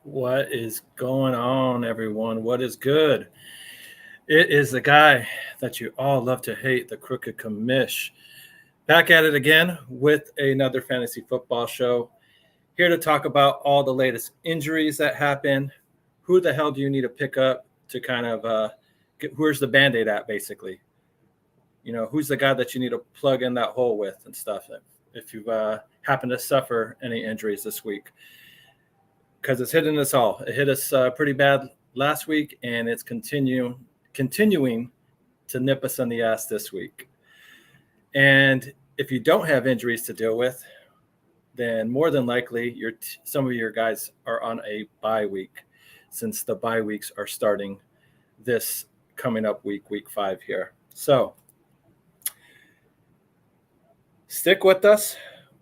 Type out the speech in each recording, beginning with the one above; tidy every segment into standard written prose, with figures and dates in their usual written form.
What is going on, everyone? What is good? It is the guy that you all love to hate, the Crooked Commish. Back at it again with another fantasy football show. Here to talk about all the latest injuries that happen. Who the hell do you need to pick up to kind of where's the Band-Aid at, basically? You know, who's the guy that you need to plug in that hole with and stuff if you happen to suffer any injuries this week. Because it's hitting us all. It hit us pretty bad last week, and it's continuing to nip us in the ass this week. And if you don't have injuries to deal with, then more than likely some of your guys are on a bye week, since the bye weeks are starting this coming up week 5 here. So stick with us.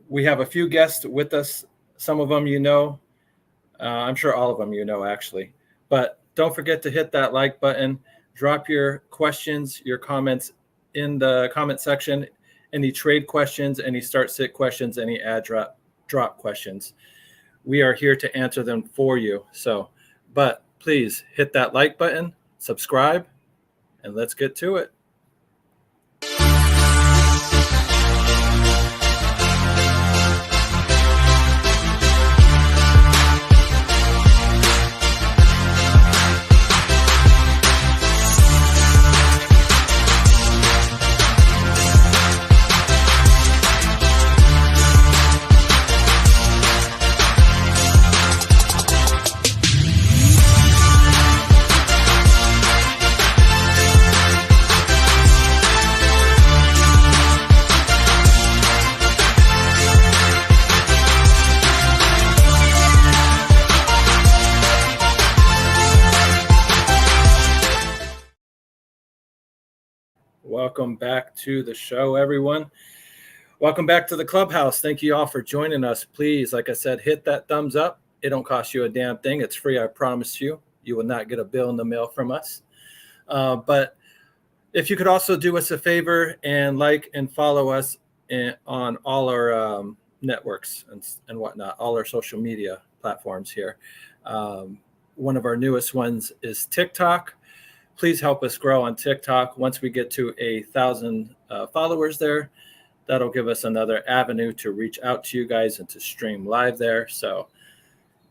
We have a few guests with us. Some of them you know. I'm sure all of them you know, actually. But don't forget to hit that like button. Drop your questions, your comments in the comment section. Any trade questions, any start-sit questions, any ad drop questions. We are here to answer them for you. But please hit that like button, subscribe, and let's get to it. Welcome back to the show, everyone. Welcome back to the Clubhouse. Thank you all for joining us. Please, like I said, hit that thumbs up. It don't cost you a damn thing. It's free, I promise you. You will not get a bill in the mail from us. But if you could also do us a favor and like and follow us on all our networks and whatnot, all our social media platforms here. One of our newest ones is TikTok. Please help us grow on TikTok. Once we get to 1,000 followers there, that'll give us another avenue to reach out to you guys and to stream live there. So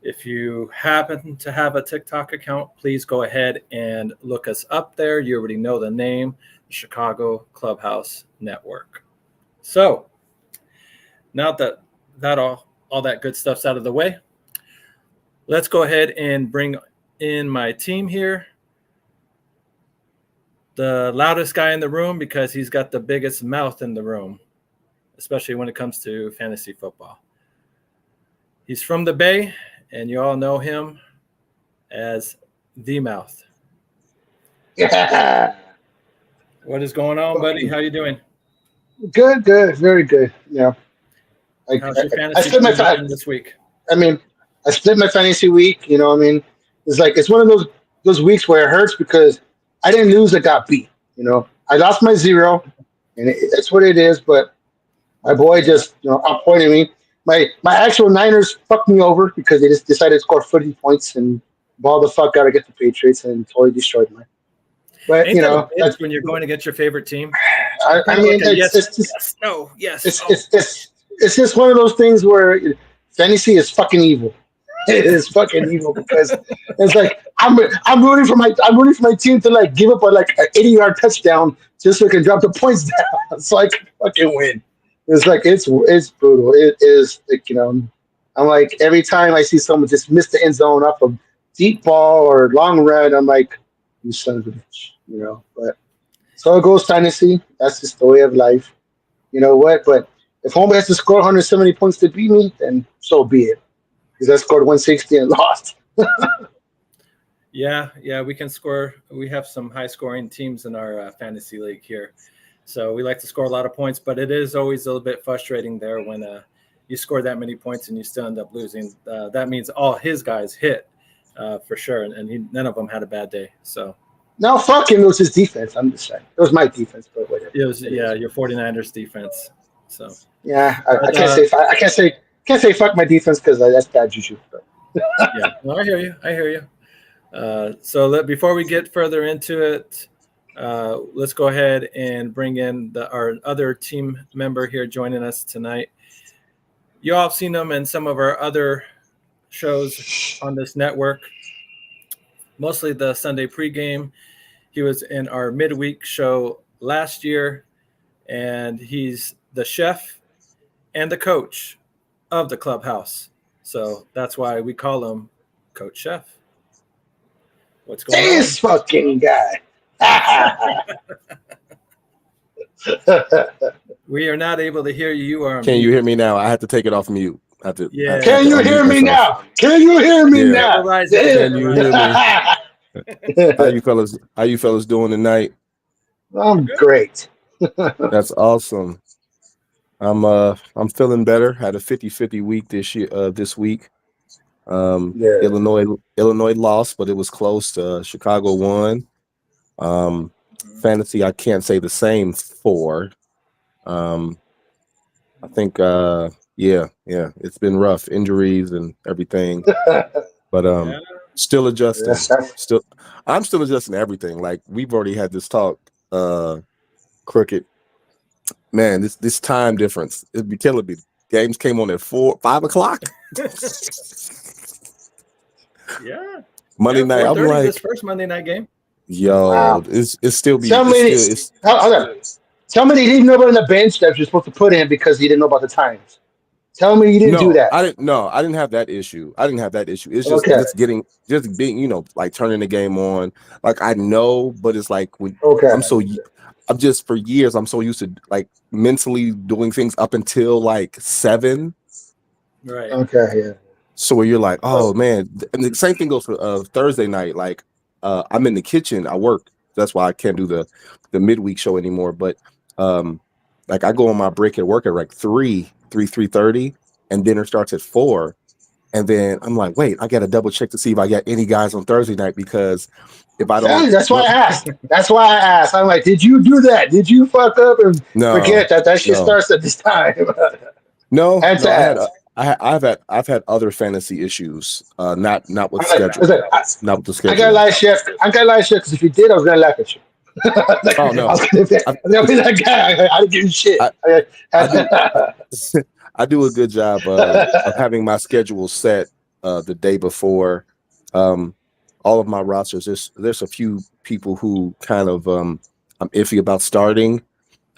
if you happen to have a TikTok account, please go ahead and look us up there. You already know the name, the Chicago Clubhouse Network. So now that all that good stuff's out of the way, let's go ahead and bring in my team here. The loudest guy in the room, because he's got the biggest mouth in the room, especially when it comes to fantasy football. He's from the Bay, and you all know him as The Mouth. Yeah. What is going on, buddy? How you doing? Good, very good. Yeah. How's your fantasy season this week? I split my fantasy week. It's one of those weeks where it hurts because I didn't lose, I got beat. I lost my 0, and that's what it is. But my boy just, outpointed me. My actual Niners fucked me over because they just decided to score 50 points and ball the fuck out against the Patriots and totally destroyed me. But that's when you're going to get your favorite team. It's just one of those things where fantasy is fucking evil. It is fucking evil because it's like I'm rooting for my team to like give up an 80-yard touchdown just so I can drop the points down so I can fucking win. It's like it's brutal. It is I'm like, every time I see someone just miss the end zone off a deep ball or long run, I'm like, you son of a bitch, But so it goes, fantasy. That's just the way of life. You know what? But if homeboy has to score 170 points to beat me, then so be it. Because I scored 160 and lost. Yeah, we can score. We have some high-scoring teams in our fantasy league here. So we like to score a lot of points, but it is always a little bit frustrating there when you score that many points and you still end up losing. That means all his guys hit for sure, and none of them had a bad day. So no, fuck him. It was his defense. I'm just saying. It was my defense, but whatever. It was your 49ers defense. So yeah, I can't say fuck my defense because that's bad juju. But Yeah, no, I hear you. I hear you. So before we get further into it, let's go ahead and bring in our other team member here joining us tonight. You all have seen him in some of our other shows on this network, mostly the Sunday pregame. He was in our midweek show last year, and he's the chef and the coach of the Clubhouse. So that's why we call him Coach Chef. What's going on? This fucking guy. We are not able to hear you. You are. Can you hear me now? I had to take it off mute. Yeah. Can you hear me now? Can you hear me now? Can you hear me? How you fellas doing tonight? I'm great. That's awesome. I'm feeling better. Had a 50-50 week this week. Illinois lost, but it was close. Chicago won. Fantasy, I can't say the same for. I think it's been rough, injuries and everything. But still adjusting. I'm still adjusting to everything. Like we've already had this talk, Crooked. Man, this time difference, it'd be killing me. Games came on at 5 o'clock. Yeah. Monday night. I'm like this first Monday night game. Yo, wow. it's still be. Tell me they didn't know about the bench that you're supposed to put in because you didn't know about the times. Tell me you didn't do that. I didn't have that issue. It's just just being, like turning the game on. Like I know, but it's like when I'm just for years I'm so used to like mentally doing things up until like 7. Right. Okay. Yeah. So where you're like, oh man, and the same thing goes for Thursday night. Like I'm in the kitchen. I work. That's why I can't do the midweek show anymore. But like I go on my break at work at like 3:30, and dinner starts at 4. And then I'm like, wait, I got to double check to see if I got any guys on Thursday night, because if I don't, that's why I asked. I'm like, did you do that? Did you fuck up and forget that shit starts at this time? I've had other fantasy issues, not with schedule. Not with the schedule. I got a lie, chef, because if you did, I was gonna laugh at you. Oh no! I'll be that guy. I didn't give a shit. I do a good job of having my schedule set the day before. All of my rosters. There's a few people who kind of I'm iffy about starting.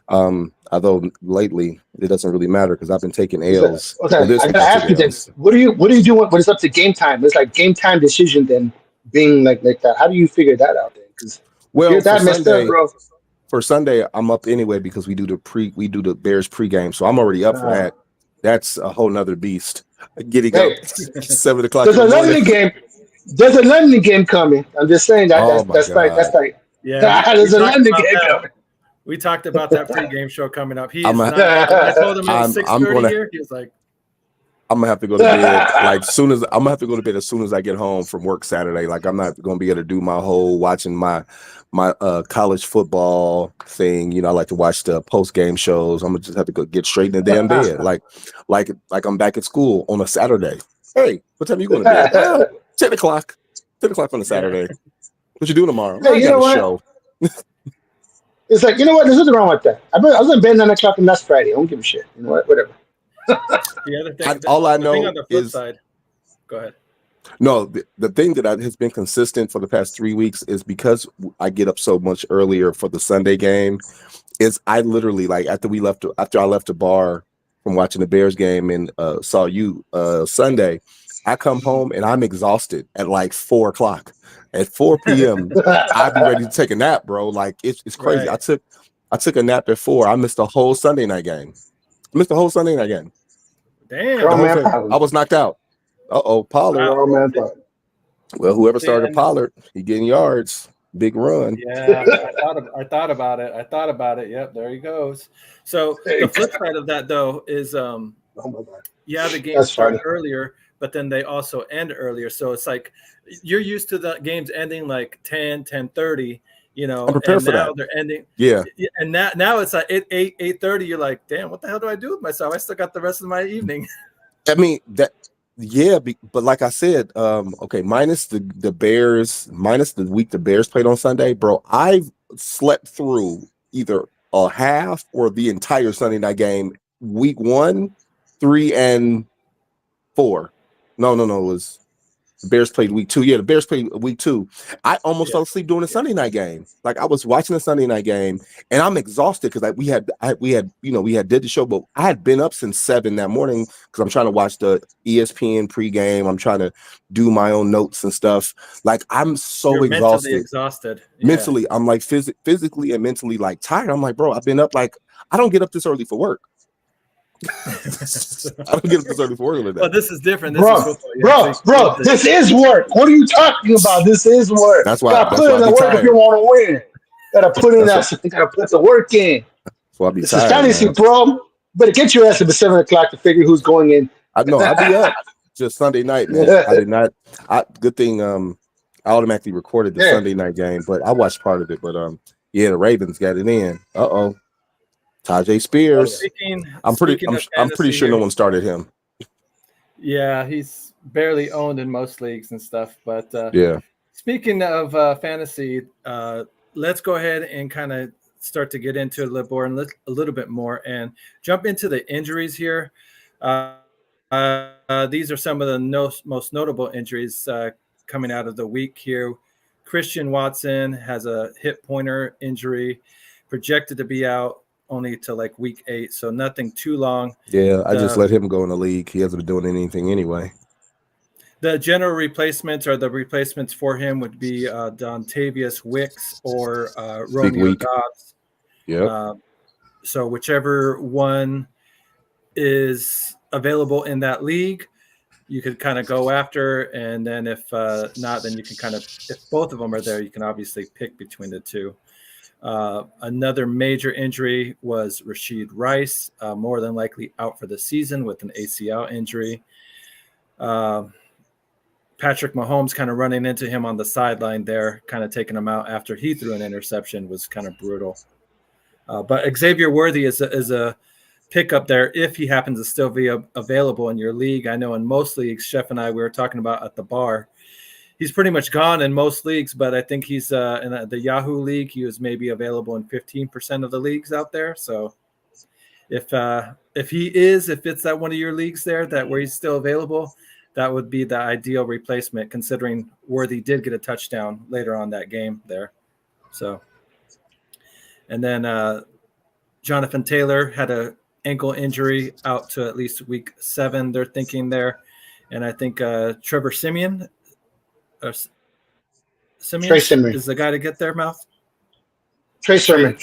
Although lately it doesn't really matter because I've been taking L's. I gotta ask you this: what do you do when it's up to game time? It's like game time decision. Then being like that, how do you figure that out? Then because that messed up, bro. For Sunday, I'm up anyway because we do the Bears pregame, so I'm already up for that. That's a whole nother beast. Getting up 7 o'clock. There's a London game. There's a London game coming. I'm just saying that's like yeah. There's a London game coming. We talked about that pregame show coming up. I told him it was 6:30 here. He was like, I'm gonna have to go to bed I'm gonna have to go to bed as soon as I get home from work Saturday. Like I'm not gonna be able to do my whole watching my college football thing. I like to watch the post game shows. I'm gonna just have to go get straight in the damn bed. like I'm back at school on a Saturday. Hey, what time are you going to bed? 10 o'clock. 10 o'clock on a Saturday. What you doing tomorrow? Hey, you know what? Show. It's like, you know what? There's nothing wrong with that. I was in bed 9 o'clock and that's Friday. I don't give a shit. You know what? Whatever. The other thing, all I know on the flip side. Go ahead. No, the thing that has been consistent for the past 3 weeks is because I get up so much earlier for the Sunday game. Is I literally after I left the bar from watching the Bears game and saw you Sunday, I come home and I'm exhausted at like 4 o'clock. At 4 p.m. I'd be ready to take a nap, bro. Like it's crazy. Right. I took a nap at 4. I missed the whole Sunday night game. Damn. I was knocked out. Pollard. Wow. Well, whoever started Pollard, he getting yards. Big run. Yeah, I thought about it. Yep, there he goes. So the flip side of that though is the games start earlier, but then they also end earlier. So it's like you're used to the games ending like 10:30. I'm prepared for that. They're ending. Yeah. And now it's like 8:30. You're like, damn, what the hell do I do with myself? I still got the rest of my evening. I mean, Yeah, but like I said, okay, minus the Bears, minus the week the Bears played on Sunday, bro. I've slept through either a half or the entire Sunday night game, week 1, 3, and 4. No, it was the Bears played week 2. Yeah, the Bears played week 2. I almost fell asleep during the Sunday night game. Like I was watching the Sunday night game, and I'm exhausted because like we had did the show, but I had been up since 7 that morning because I'm trying to watch the ESPN pregame. I'm trying to do my own notes and stuff. Like I'm so You're exhausted. mentally exhausted. Mentally, I'm like physically and mentally like tired. I'm like, bro, I've been up like I don't get up this early for work. I don't get up this early for work. Well, this is different. This is football. Bro, this is work. What are you talking about? This is work. That's why. Gotta put in the work if you want to win. Gotta put in that. Gotta put the work in. This is fantasy, bro. Better get your ass up at 7 o'clock to figure who's going in. I know. I'll be up just Sunday night, man. I did not. Good thing. I automatically recorded the Sunday night game, but I watched part of it. But yeah, the Ravens got it in. Tajay Spears. I'm pretty sure no one started him. Yeah, he's barely owned in most leagues and stuff. But yeah. Speaking of fantasy, let's go ahead and kind of start to get into a little bit more and jump into the injuries here. These are some of the most notable injuries coming out of the week here. Christian Watson has a hip pointer injury, projected to be out only to like week 8, so nothing too long. Yeah, I just let him go in the league. He hasn't been doing anything anyway. The general replacements or the replacements for him would be Dontavius Wicks or Romeo Dobbs. Yeah. So whichever one is available in that league, you could kind of go after, and then if not, then you can kind of, if both of them are there, you can obviously pick between the two. Another major injury was Rashid Rice, more than likely out for the season with an ACL injury. Patrick Mahomes kind of running into him on the sideline there, kind of taking him out after he threw an interception was kind of brutal. But Xavier Worthy is a pickup there if he happens to still be available in your league. I know in most leagues, Chef and I, we were talking about at the bar, he's pretty much gone in most leagues, but I think he's in the Yahoo league. He was maybe available in 15% of the leagues out there. So if it's that one of your leagues there that where he's still available, that would be the ideal replacement, considering Worthy did get a touchdown later on that game there. So, and then Jonathan Taylor had a ankle injury out to at least week 7. They're thinking there, and I think Trevor Siemian. Trey Sermon is the guy to get their mouth. Trey Sermon.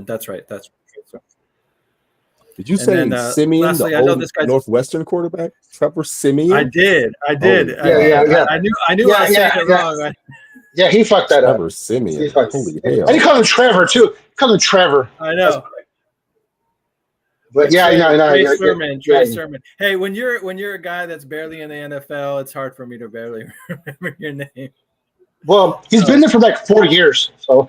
That's right. That's right. Did you say Simeon, lastly, the old Northwestern quarterback, Trevor Simeon? I did. Yeah. I knew I was saying it wrong. Yeah, he fucked that Trevor Simeon. Holy hell! And he called him Trevor too. Called him Trevor. I know. But Trey Sermon. Hey, when you're a guy that's barely in the NFL, it's hard for me to barely remember your name. Well, he's been there for like 4 years, so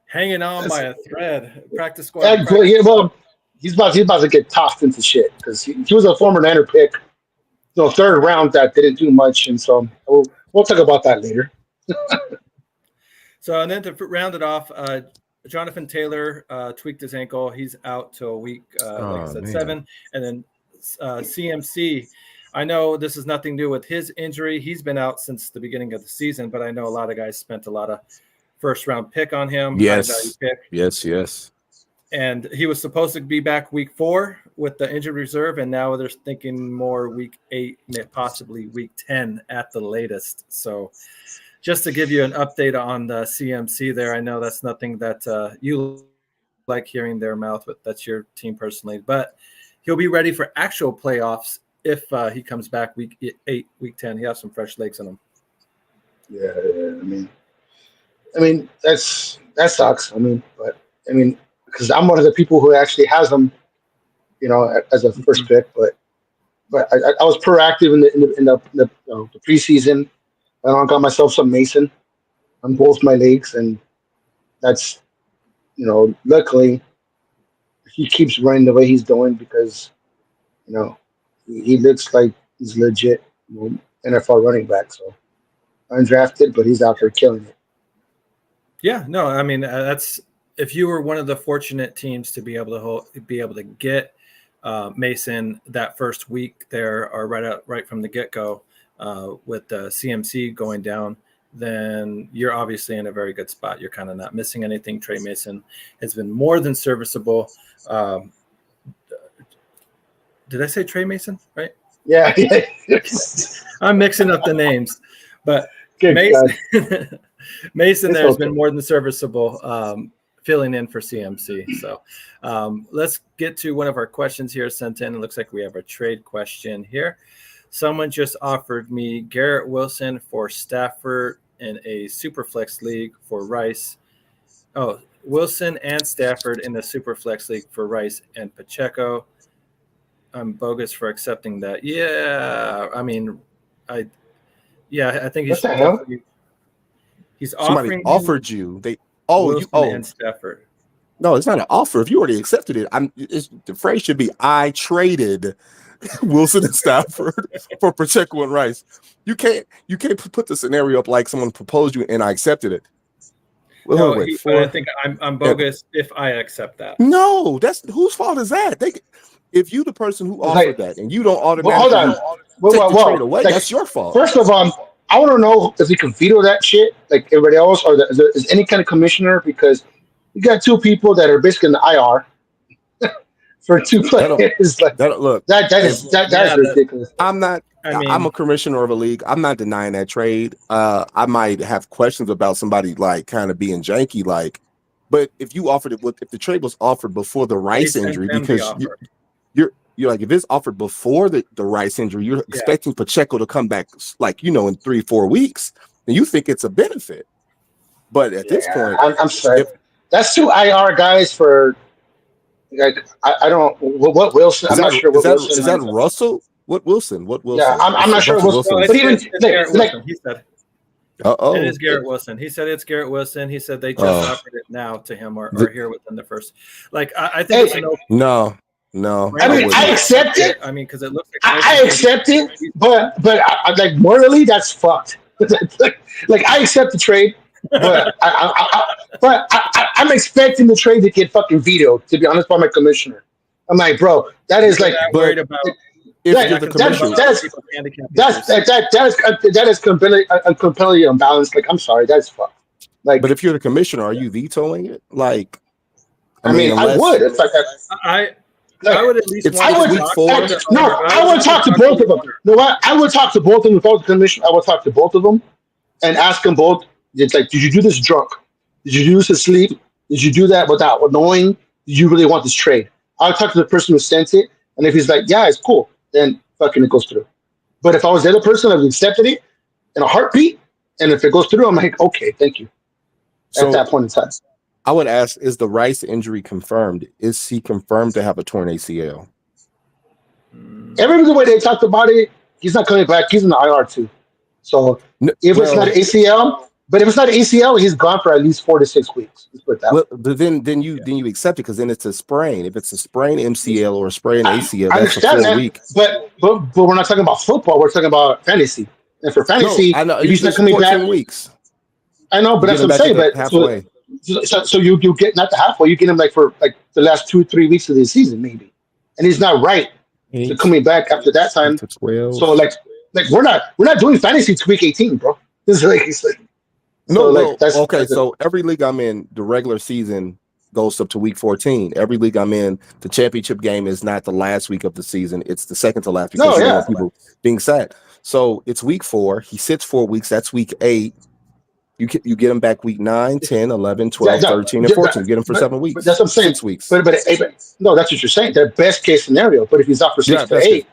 hanging on by a thread. Practice squad. Well, he's about to get tossed into shit because he was a former Niner pick, third round that didn't do much, and so we'll talk about that later. So, and then to round it off, Jonathan Taylor tweaked his ankle. He's out till week 7. And then CMC, I know this has nothing to do with his injury. He's been out since the beginning of the season, but I know a lot of guys spent a lot of first-round pick on him. Yes. Yes. And he was supposed to be back week 4 with the injured reserve, and now they're thinking more week 8, possibly week 10 at the latest. So just to give you an update on the CMC there, I know that's nothing that you like hearing their mouth, but that's your team personally. But he'll be ready for actual playoffs if he comes back week 8, week 10. He has some fresh legs in him. Yeah, I mean that sucks. Because I'm one of the people who actually has him, as a first pick. But I was proactive in the preseason. I got myself some Mason on both my leagues, and that's, luckily he keeps running the way he's doing because, he looks like He's legit NFL running back. So undrafted, but he's out there killing it. Yeah, no, I mean that's if you were one of the fortunate teams to be able to get Mason that first week there, or right from the get go, with the CMC going down, then you're obviously in a very good spot. You're kind of not missing anything. Trey Mason has been more than serviceable. Did I say Trey Mason? Right? Yeah. I'm mixing up the names, but Good Mason, Mason there has okay. been more than serviceable, filling in for CMC. So let's get to one of our questions here sent in. It looks like we have a trade question here. Someone just offered me Garrett Wilson for Stafford in a Superflex league for Rice. Oh, Wilson and Stafford in the Superflex league for Rice and Pacheco. I'm bogus for accepting that. Yeah, I mean, I think What the hell? He's Somebody offering offered you. Wilson and Stafford. No, it's not an offer. If you already accepted it, the phrase should be I traded Wilson and Stafford for Pacheco and Rice. You can't put the scenario up like someone proposed you and I accepted it. Well, no, but I think I'm bogus if I accept that. No, that's whose fault is that? If you the person who offered that and you don't automatically take the trade away, that's your fault. First of all, I want to know if we can veto that shit like everybody else, or is any kind of commissioner, because you got two people that are basically in the IR for two players. Like that is ridiculous. I'm a commissioner of a league. I'm not denying that trade. I might have questions about somebody like kind of being janky, like, but if you offered it, if the trade was offered before the Rice injury, because you're like, if it's offered before the Rice injury, you're expecting Pacheco to come back like, in 3-4 weeks, and you think it's a benefit. But at this point, I'm sorry. That's two IR guys for. Like, I don't. What Wilson? I'm not sure. What Wilson is that Russell? What Wilson? Yeah, I'm not sure. Wilson. But even he said. It is Garrett Okay. Wilson. He said it's Garrett Wilson. He said they just offered it now to him or here within the first. Like I think it's no. I mean, I accept it. I mean, because it looks like I accept it, but I like morally, that's fucked. like I accept the trade, but I'm expecting the trade to get fucking vetoed. To be honest, by my commissioner, I'm like, bro, that is like worried about. That is completely unbalanced. Like, I'm sorry, that's fucked. Like, but if you're the commissioner, are you vetoing it? Like, I mean, I would. It's like I would at least. I would talk to both of them. No, what? I would talk to both of them without the commission. I would talk to both of them and ask them both. It's like, did you do this drunk? Did you do this asleep? Did you do that without knowing? Did you really want this trade? I would talk to the person who sent it, and if he's like, yeah, it's cool, then fucking it goes through. But if I was the other person, I would have accepted it in a heartbeat. And if it goes through, I'm like, okay, thank you. At that point in time. I would ask, is the Rice injury confirmed? Is he confirmed to have a torn ACL? Every the way they talked about it, he's not coming back. He's in the IR too. So if it's not ACL, but if it's not ACL, he's gone for at least 4 to 6 weeks. Let's put it that way. But then you accept it, because then it's a sprain. If it's a sprain MCL or a sprain ACL, that's a full week. But we're not talking about football. We're talking about fantasy. And for fantasy, I know, if he's not coming back, weeks. I know, but that's what I'm saying. But halfway. So you get not the halfway, you get him like for like the last 2-3 weeks of the season maybe, and he's not right to coming back after that time. So like we're not doing fantasy to week 18, bro. This is like So every league I'm in, the regular season goes up to week 14. Every league I'm in, the championship game is not the last week of the season; it's the second to last, because you want people being sad. So it's week 4. He sits 4 weeks. That's week 8. You get him back week 9, 10, 11, 12, 13, and 14. You get him for 7 weeks. But that's what I'm saying. 6 weeks. But no, that's what you're saying. The best case scenario. But if he's out for 6 to 8,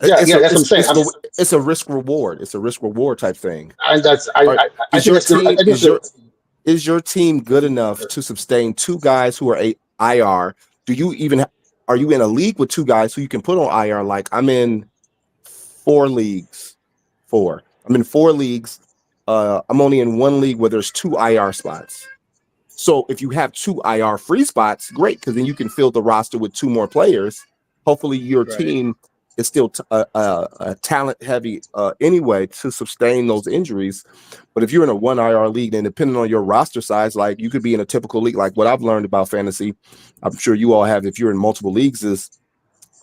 that's what I'm saying. It's a risk reward. It's a risk reward type thing. And is your team good enough to sustain 2 guys who are IR? Are you in a league with 2 guys who you can put on IR? Like, I'm in 4 leagues. I'm in 4 leagues. I'm only in 1 league where there's 2 IR spots. So if you have 2 IR free spots, great, because then you can fill the roster with 2 more players. Hopefully your team it's still a talent heavy anyway to sustain those injuries. But if you're in a 1 IR league, then depending on your roster size, like you could be in a typical league. Like what I've learned about fantasy, I'm sure you all have if you're in multiple leagues, is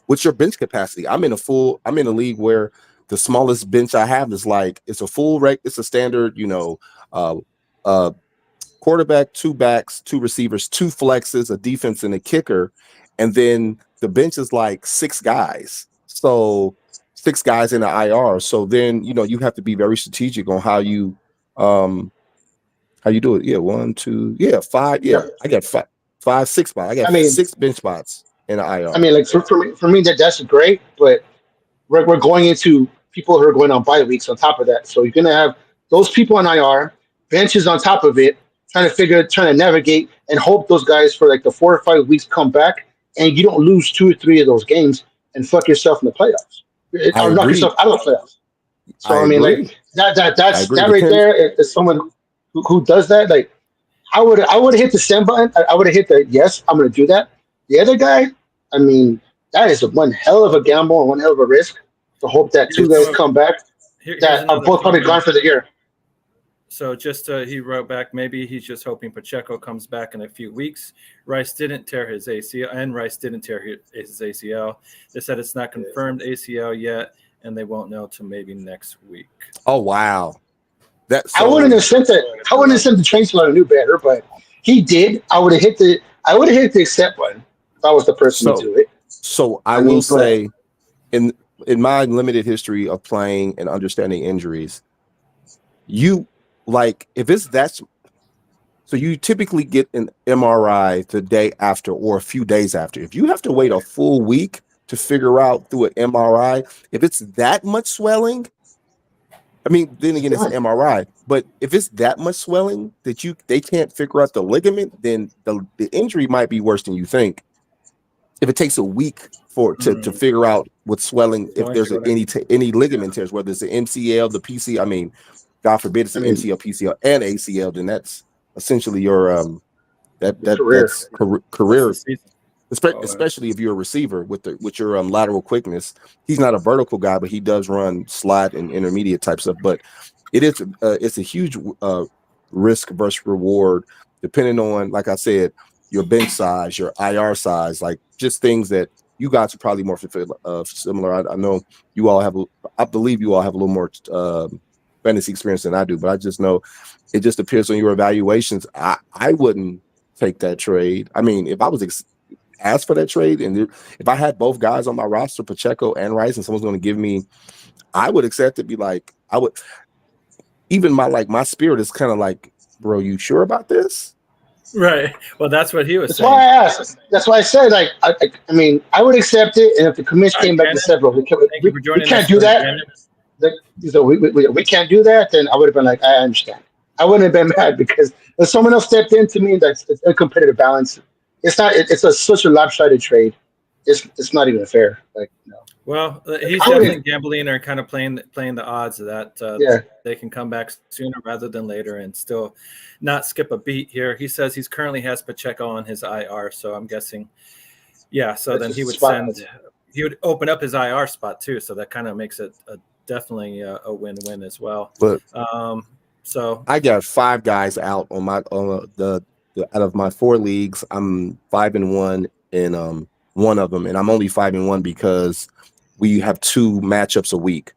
what's your bench capacity? I'm in a league where the smallest bench I have is like it's a standard, quarterback, 2 backs, 2 receivers, 2 flexes, a defense, and a kicker. And then the bench is like 6 guys. So 6 guys in the IR. So then, you have to be very strategic on how you do it. Yeah, 1, 2, 5. Yeah, I got 5, 6 spots. I got I mean, 6 bench spots in the IR. I mean, like for me that's great, but we're going into people who are going on bye weeks on top of that. So you're gonna have those people on IR, benches on top of it, trying to navigate and hope those guys for like the 4 or 5 weeks come back and you don't lose 2 or 3 of those games and fuck yourself in the playoffs. I Or knock agree. yourself out of the playoffs. So I mean, agree. like that's that right Depends. there. Is someone who does that, like I would have hit the send button. I would have hit the yes, I'm going to do that. The other guy, I mean, that is one hell of a gamble and one hell of a risk to hope that 2 guys come back that are both probably gone for the year. So he wrote back, maybe he's just hoping Pacheco comes back in a few weeks. Rice didn't tear his ACL, and Rice didn't tear his ACL. They said it's not confirmed ACL yet, and they won't know till maybe next week. Oh, wow. I wouldn't have sent the transfer on a new batter, but he did. I would have hit the accept button if I was the person to do it. So I will say, in my limited history of playing and understanding injuries, if it's that, so you typically get an MRI the day after or a few days after. If you have to wait a full week to figure out through an MRI, if it's that much swelling, I mean, then again, it's an MRI. But if it's that much swelling that they can't figure out the ligament, then the injury might be worse than you think. If it takes a week to figure out what's swelling, if there's any ligament tears, whether it's the MCL, the PC, I mean, God forbid it's an MCL, PCL, and ACL, then that's essentially your that's career. Especially if you're a receiver with your lateral quickness. He's not a vertical guy, but he does run slot and intermediate type stuff. But it's a huge risk versus reward, depending on, like I said, your bench size, your IR size, like just things that you guys are probably more similar. I know you all have. I believe you all have a little more fantasy experience than I do, but I just know it just appears on your evaluations. I wouldn't take that trade. I mean, if I was asked for that trade, and if I had both guys on my roster, Pacheco and Rice, and someone's going to give me, I would accept it. Be like, I would. Even my spirit is kind of like, bro, you sure about this? Right. Well, that's what he was saying. That's why I asked. That's why I said, like, I mean, I would accept it, and if the commission came back and said, bro, we can't do that. We can't do that, then I would have been like, I understand. I wouldn't have been mad because if someone else stepped into me, that's a competitive balance. It's not. It's such a lopsided trade. It's not even fair. Like, no. Well, he's definitely gambling or kind of playing the odds of that they can come back sooner rather than later and still not skip a beat here. He says he's currently has Pacheco on his IR, so I'm guessing, so then he would open up his IR spot too, so that kind of makes it definitely a win-win as well. But so I got 5 guys out on my out of my 4 leagues. I'm 5-1 in one of them, and I'm only 5-1 because we have 2 matchups a week.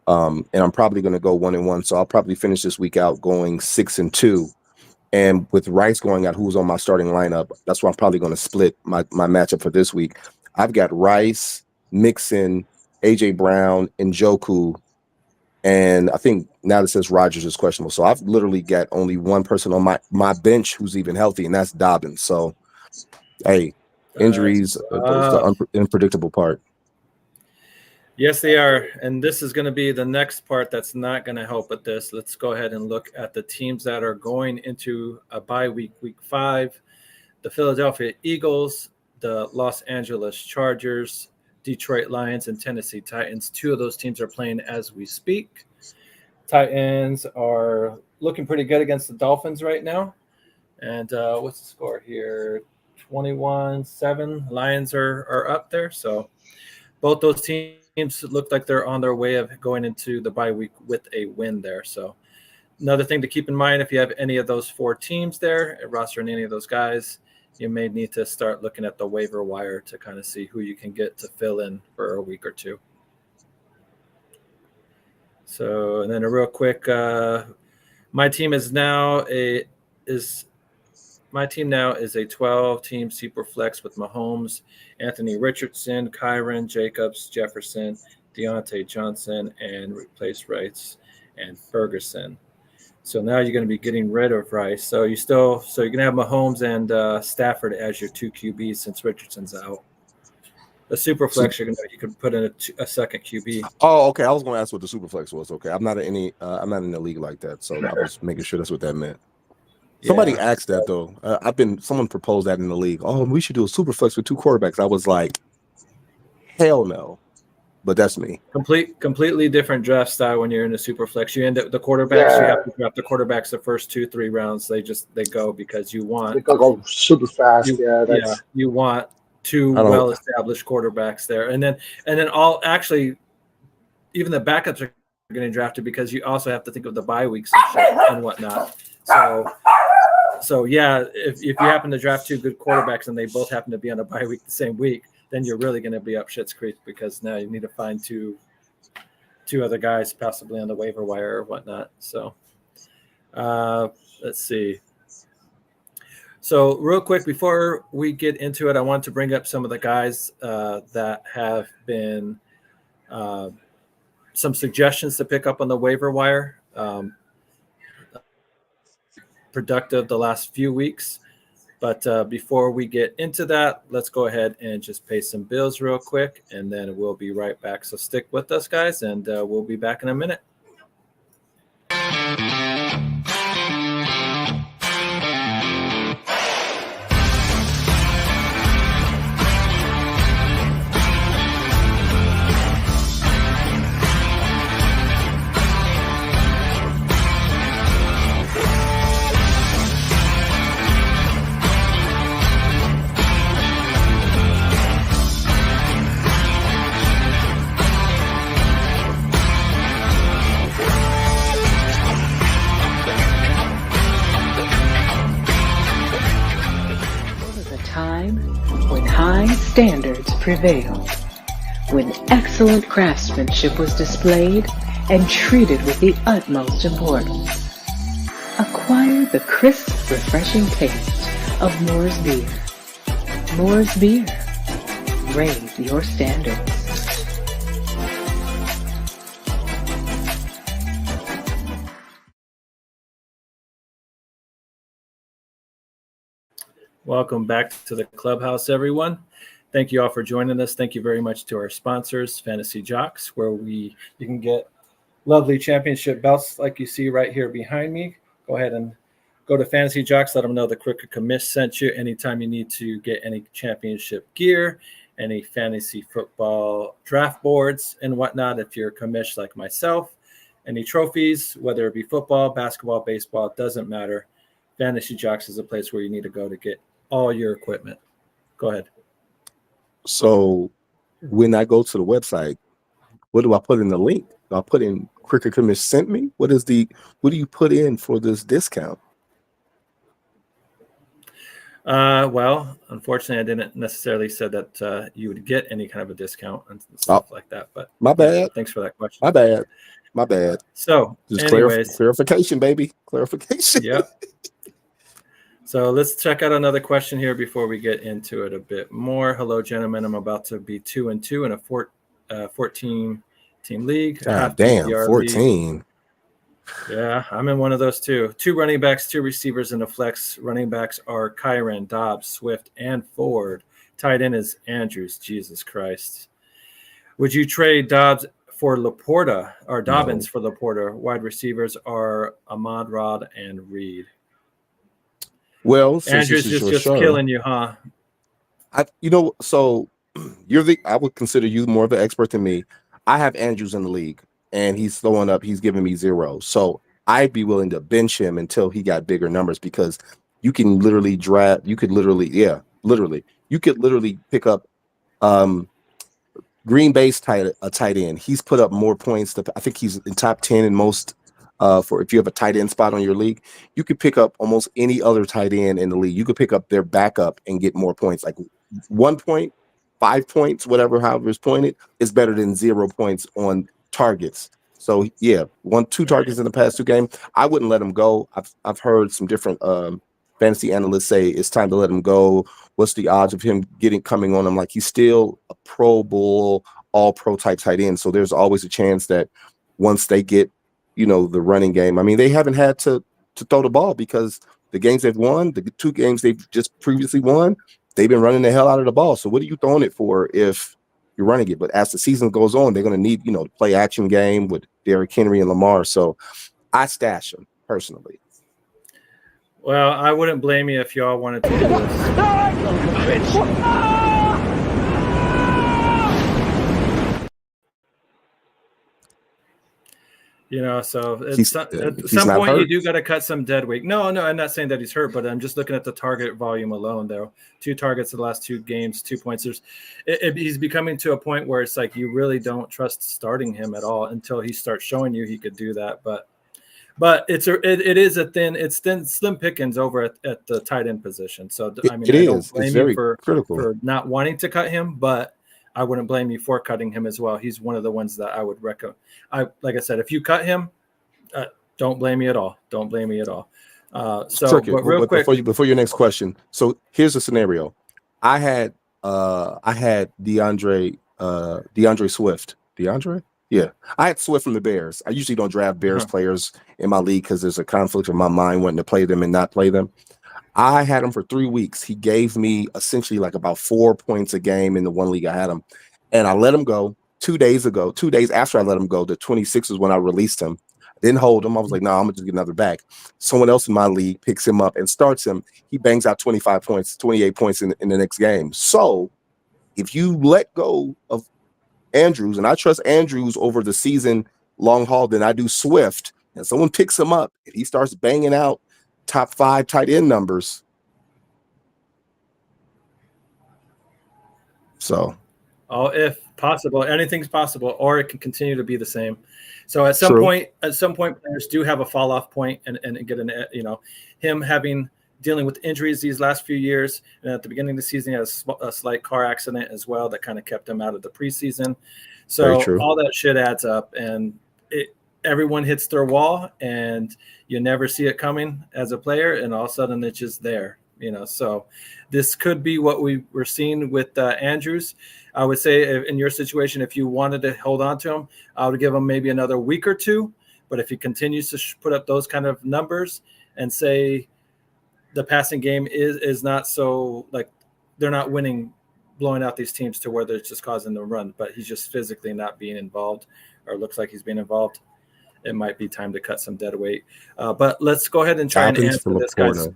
And I'm probably going to go 1-1. So I'll probably finish this week out going 6-2. And with Rice going out, who's on my starting lineup, that's why I'm probably going to split my matchup for this week. I've got Rice, Mixon, AJ Brown, and Njoku. And I think now that says Rodgers is questionable. So I've literally got only one person on my bench who's even healthy, and that's Dobbins. So, hey, injuries is the unpredictable part. Yes, they are. And this is going to be the next part that's not going to help with this. Let's go ahead and look at the teams that are going into a bye week, week 5. The Philadelphia Eagles, the Los Angeles Chargers, Detroit Lions, and Tennessee Titans. 2 of those teams are playing as we speak. Titans are looking pretty good against the Dolphins right now. And what's the score here? 21-7. Lions are up there. So both those teams look like they're on their way of going into the bye week with a win there. So another thing to keep in mind, if you have any of those 4 teams there, rostering any of those guys, you may need to start looking at the waiver wire to kind of see who you can get to fill in for a week or two. So, and then a real quick, my team now is a 12-team super flex with Mahomes, Anthony Richardson, Kyron, Jacobs, Jefferson, Deontay Johnson, and replace Rice and Ferguson. So now you're going to be getting rid of Rice. So you're going to have Mahomes and Stafford as your 2 QBs since Richardson's out. The super flex, you could put in a second QB. Oh, okay. I was going to ask what the super flex was. Okay, I'm not in the league like that, so I was making sure that's what that meant. Somebody asked that though. Someone proposed that in the league. Oh, we should do a super flex with 2 quarterbacks. I was like, hell no. But that's me. Completely different draft style when you're in a super flex. You end up the quarterbacks. You have to draft the quarterbacks the first 2-3 rounds. They go because you want. They go super fast. You want 2 well-established quarterbacks there, and then even the backups are getting drafted because you also have to think of the bye weeks and whatnot. So yeah, if you happen to draft 2 good quarterbacks and they both happen to be on a bye week the same week, then you're really going to be up shit's creek because now you need to find two other guys possibly on the waiver wire or whatnot. So let's see. So real quick, before we get into it, I want to bring up some of the guys that have been some suggestions to pick up on the waiver wire. Productive the last few weeks. But before we get into that, let's go ahead and just pay some bills real quick, and then we'll be right back. So stick with us, guys, and we'll be back in a minute. Standards prevailed, when excellent craftsmanship was displayed and treated with the utmost importance. Acquire the crisp, refreshing taste of Moore's Beer. Moore's Beer. Raise your standards. Welcome back to the Clubhouse, everyone. Thank you all for joining us. Thank you very much to our sponsors, Fantasy Jocks, where you can get lovely championship belts like you see right here behind me. Go ahead and go to Fantasy Jocks. Let them know the Crooked Commish sent you anytime you need to get any championship gear, any fantasy football draft boards and whatnot. If you're a commish like myself, any trophies, whether it be football, basketball, baseball, it doesn't matter. Fantasy Jocks is a place where you need to go to get all your equipment. Go ahead. So when I go to the website, what do I put in the link? Do I put in Crooked Commish sent me? What do you put in for this discount? Well, unfortunately, I didn't necessarily say that you would get any kind of a discount and stuff like that. But my bad. Thanks for that question. My bad. So, just anyways, clarification, baby. Clarification. Yep. So let's check out another question here before we get into it a bit more. Hello, gentlemen. I'm about to be 2-2 in a 14-team league. God damn, 14. League. Yeah, I'm in one of those too. 2 running backs, 2 receivers in a flex. Running backs are Kyron, Dobbs, Swift, and Ford. Tight end is Andrews. Jesus Christ. Would you trade Dobbs for Laporta or Dobbins for Laporta? Wide receivers are Ahmad, Rod, and Reed. Well, Andrews is just killing you, huh? I would consider you more of an expert than me. I have Andrews in the league, and he's throwing up. He's giving me 0. So I'd be willing to bench him until he got bigger numbers because you can literally draft. You could literally pick up Green Bay's a tight end. He's put up more points. I think he's in top 10 in most for if you have a tight end spot on your league. You could pick up almost any other tight end in the league. You could pick up their backup and get more points. Like 1 point, 5 points, however it's pointed, is better than 0 points on targets. So yeah, 2 targets in the past 2 games. I wouldn't let him go. I've heard some different fantasy analysts say it's time to let him go. What's the odds of him coming on him? Like, he's still a Pro Bowl, all pro type tight end. So there's always a chance that once they get, the running game, I mean, they haven't had to throw the ball because the games they've won, the 2 games they've just previously won, they've been running the hell out of the ball. So what are you throwing it for if you're running it? But as the season goes on, they're going to need, to play action game with Derrick Henry and Lamar. So I stash him personally. Well, I wouldn't blame you if y'all wanted to do this. So at some point you do got to cut some dead weight. No, I'm not saying that he's hurt, but I'm just looking at the target volume alone, though. 2 targets in the last 2 games, 2 points. He's becoming to a point where it's like you really don't trust starting him at all until he starts showing you he could do that. But it's slim pickings over at the tight end position. So I don't blame you for not wanting to cut him, but I wouldn't blame you for cutting him as well. He's one of the ones that I would recommend. Like I said, if you cut him, don't blame me at all. Don't blame me at all. But real quick before your next question. So here's the scenario. I had DeAndre Swift. Yeah, I had Swift from the Bears. I usually don't draft Bears players in my league because there's a conflict in my mind wanting to play them and not play them. I had him for 3 weeks. He gave me essentially like about 4 points a game in the one league I had him. And I let him go 2 days ago. 2 days after I let him go, the 26th is when I released him. Didn't hold him. I was like, no, I'm going to just get another back. Someone else in my league picks him up and starts him. He bangs out 25 points, 28 points in the next game. So if you let go of Andrews, and I trust Andrews over the season long haul than I do Swift, and someone picks him up and he starts banging out top 5 tight end numbers. So if possible, anything's possible, or it can continue to be the same. So at some point players do have a fall off point and get him dealing with injuries these last few years. And at the beginning of the season, he had a slight car accident as well that kind of kept him out of the preseason. So all that shit adds up, and everyone hits their wall, and you never see it coming as a player, and all of a sudden it's just there. So this could be what we were seeing with Andrews. I would say in your situation, if you wanted to hold on to him, I would give him maybe another week or 2. But if he continues to put up those kind of numbers and say the passing game is not so, like, they're not winning, blowing out these teams to where they're just causing them run, but he's just physically not being involved, or looks like he's being involved, it might be time to cut some dead weight. But let's go ahead and try and answer this, guys.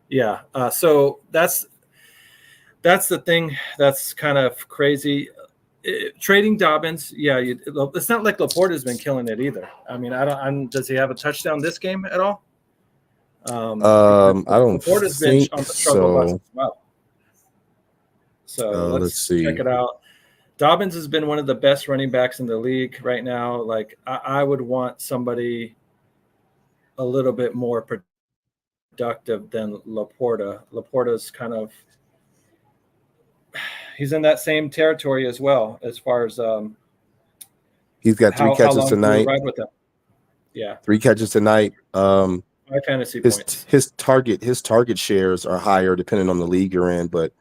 Yeah. So that's the thing that's kind of crazy. Trading Dobbins. Yeah. It's not like Laporta's been killing it either. I mean, does he have a touchdown this game at all? I don't Laporta's think been on the struggle bus so. as well. So let's see. Check it out. Dobbins has been one of the best running backs in the league right now. Like, I would want somebody a little bit more productive than Laporta. Laporta's kind of, he's in that same territory as well, as far as he's got 3 catches tonight. Ride with him? Yeah, 3 catches tonight. My fantasy points. His target shares are higher depending on the league you're in, but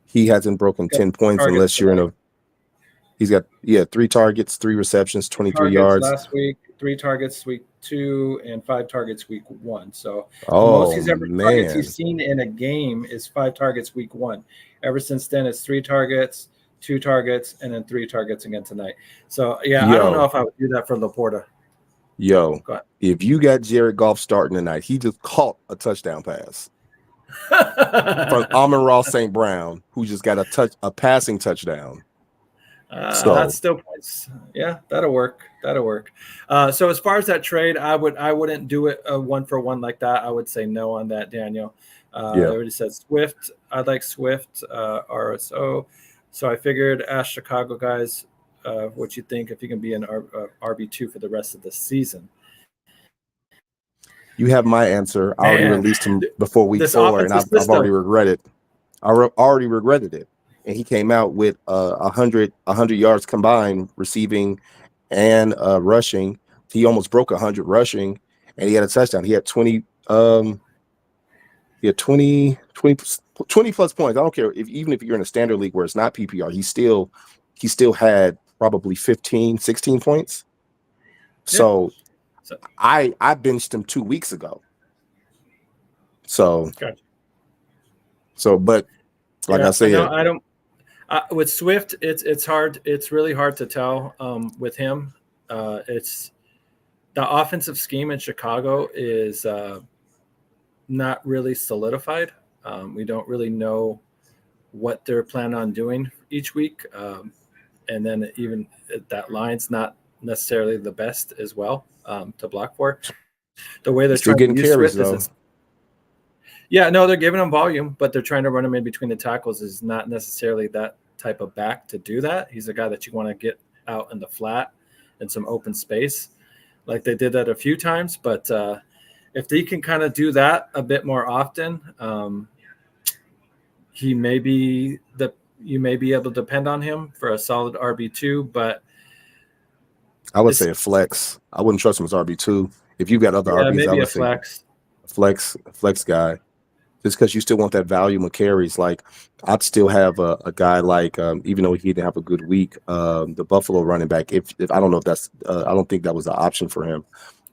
he hasn't broken 10 points unless you're in a. He's got 3 targets, 3 receptions, 23 yards. Last week, 3 targets week 2, and 5 targets week 1. So the most he's ever targets he's seen in a game is 5 targets week 1. Ever since then, it's 3 targets, 2 targets, and then 3 targets again tonight. So I don't know if I would do that for Laporta. If you got Jared Goff starting tonight, he just caught a touchdown pass from Amon-Ra St. Brown, who just got a passing touchdown. That's still points. Yeah, that'll work. So as far as that trade, I wouldn't do it a 1-for-1 like that. I would say no on that, Daniel. I already said Swift. I'd like Swift, RSO. So I figured ask Chicago guys what you think if he can be an RB2 for the rest of the season. You have my answer. I already released him before week 4, and I've already regretted. Already regretted it. And he came out with 100 yards combined receiving and rushing. He almost broke 100 rushing, and he had a touchdown. He had 20 plus points. I don't care even if you're in a standard league where it's not PPR, he still had probably 15, 16 points. So I benched him 2 weeks ago. So, gotcha. But like I said, I don't. With Swift, it's hard. It's really hard to tell with him. It's the offensive scheme in Chicago is not really solidified. We don't really know what they're planning on doing each week, and then even that line's not necessarily the best as well to block for. The way they're still trying getting to use carries, Swift is they're giving him volume, but they're trying to run him in between the tackles. Is not necessarily that type of back to do that. He's a guy that you want to get out in the flat and some open space, like they did that a few times. But if they can kind of do that a bit more often, you may be able to depend on him for a solid RB2. But I would say a flex. I wouldn't trust him as RB2. If you've got other RBs, maybe I would a flex. A flex guy. Just because you still want that volume of carries. Like I'd still have a guy like even though he didn't have a good week, the Buffalo running back. If I don't know if that's I don't think that was an option for him.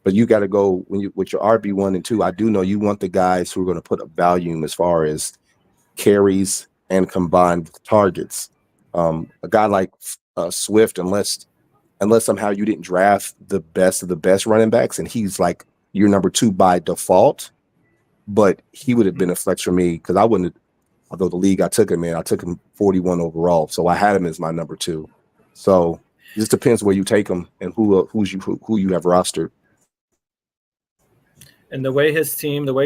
But you got to go with your RB1 and 2. I do know you want the guys who are going to put up volume as far as carries and combined targets. A guy like Swift, unless somehow you didn't draft the best of the best running backs, and he's like your number 2 by default. But he would have been a flex for me because I wouldn't. Although the league I took him 41 overall, so I had him as my number 2. So it just depends where you take him and who you have rostered. And the way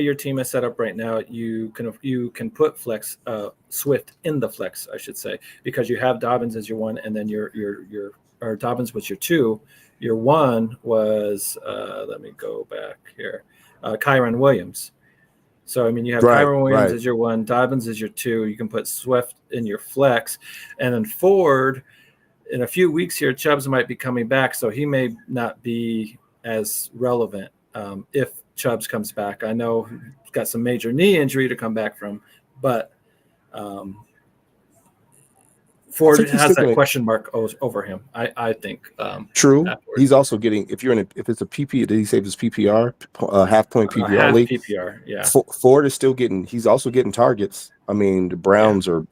your team is set up right now, you can put flex Swift in the flex, I should say, because you have Dobbins as your 1, and then your Dobbins was your 2. Your 1 was let me go back here, Kyron Williams. So, I mean, you have Kyron Williams as your 1, Dobbins as your 2. You can put Swift in your flex. And then Ford, in a few weeks here, Chubbs might be coming back, so he may not be as relevant if Chubbs comes back. I know he's got some major knee injury to come back from, but Ford has that question mark over him. I think. True. Afterwards. He's also getting if it's a PP. Did he save his PPR? Half point PPR half league. PPR. Yeah. Ford is still getting. He's also getting targets. I mean, the Browns are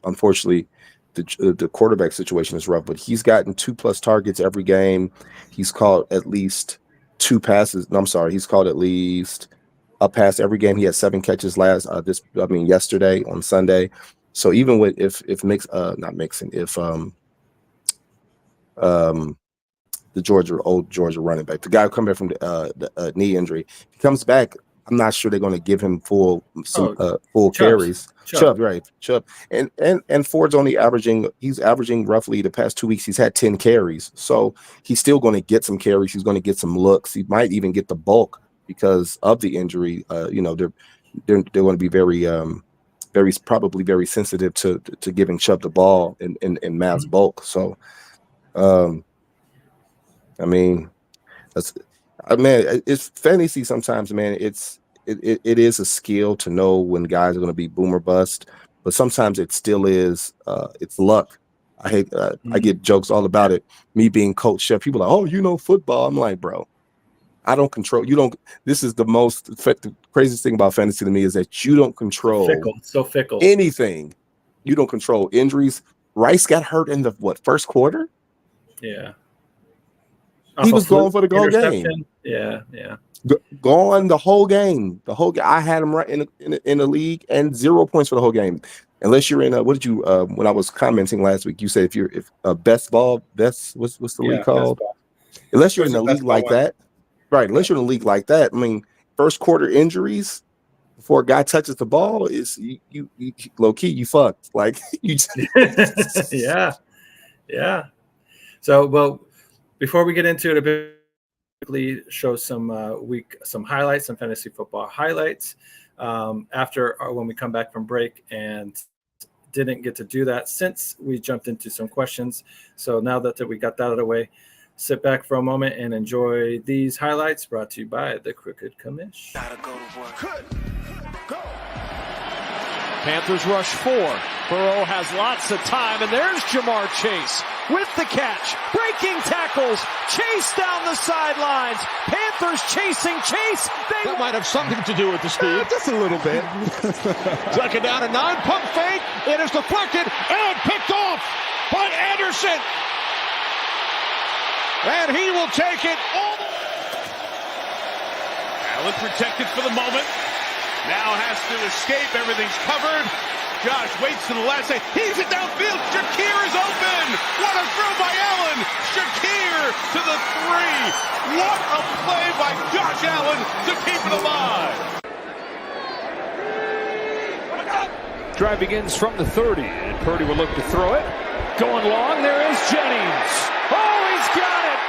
unfortunately the quarterback situation is rough, but he's gotten 2+ targets every game. He's caught at least 2 passes. No, I'm sorry. He's caught at least a pass every game. He had 7 catches yesterday on Sunday. So even with if the old Georgia running back, the guy who come back from the knee injury, he comes back. I'm not sure they're going to give him full carries. Chubb, right? Chubb, and Ford's only averaging roughly the past 2 weeks. He's had 10 carries, so he's still going to get some carries. He's going to get some looks. He might even get the bulk because of the injury. They're going to be probably very sensitive to giving Chubb the ball in mass bulk. So, I mean, it's fantasy sometimes, man. It is a skill to know when guys are going to be boom or bust, but sometimes it still is. It's luck. I get jokes all about it. Me being coach chef, people are like, oh, football. I'm like, bro, I don't control. You don't. This is the craziest thing about fantasy to me is that you don't control. So fickle. Anything. You don't control injuries. Rice got hurt in the first quarter. Yeah. He was going for the whole game. Yeah. Gone the whole game. I had him right in the league and 0 points for the whole game. Unless you're in what did you when I was commenting last week, you said if what's the league called? Unless you're in a league like that. Right. Unless you're in a league like that. I mean, first quarter injuries, before a guy touches the ball, is you low key, you fucked. Like you. Yeah. So, well, before we get into it a bit, quickly show some highlights, some fantasy football highlights after when we come back from break, and didn't get to do that since we jumped into some questions. So now that we got that out of the way, sit back for a moment and enjoy these highlights brought to you by the Crooked Commish. Gotta go to work. Go. Panthers rush 4. Burrow has lots of time, and there's Jamar Chase with the catch. Breaking tackles. Chase down the sidelines. Panthers chasing Chase. That might have something to do with the speed. Just a little bit. Second down and 9. Pump fake. It is deflected and picked off by Anderson. And he will take it all the way. Allen protected for the moment. Now has to escape. Everything's covered. Josh waits to the last second. He's it downfield. Shakir is open. What a throw by Allen. Shakir to the 3. What a play by Josh Allen to keep it alive. Drive begins from the 30, and Purdy will look to throw it. Going long, there is Jennings. Oh, he's got it.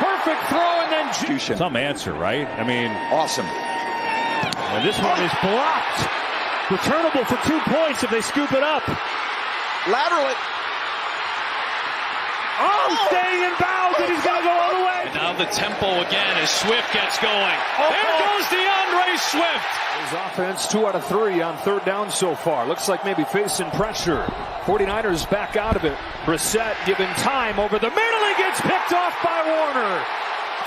Perfect throw, and then some answer, right? I mean, awesome. And this one is blocked. Returnable for 2 points if they scoop it up. Lateral it. Oh, staying in bounds, and he's going to go all the way. And now the tempo again as Swift gets going. There goes DeAndre Swift. His offense 2 out of 3 on third down so far. Looks like maybe facing pressure. 49ers back out of it. Brissett given time over the middle. He gets picked off by Warner.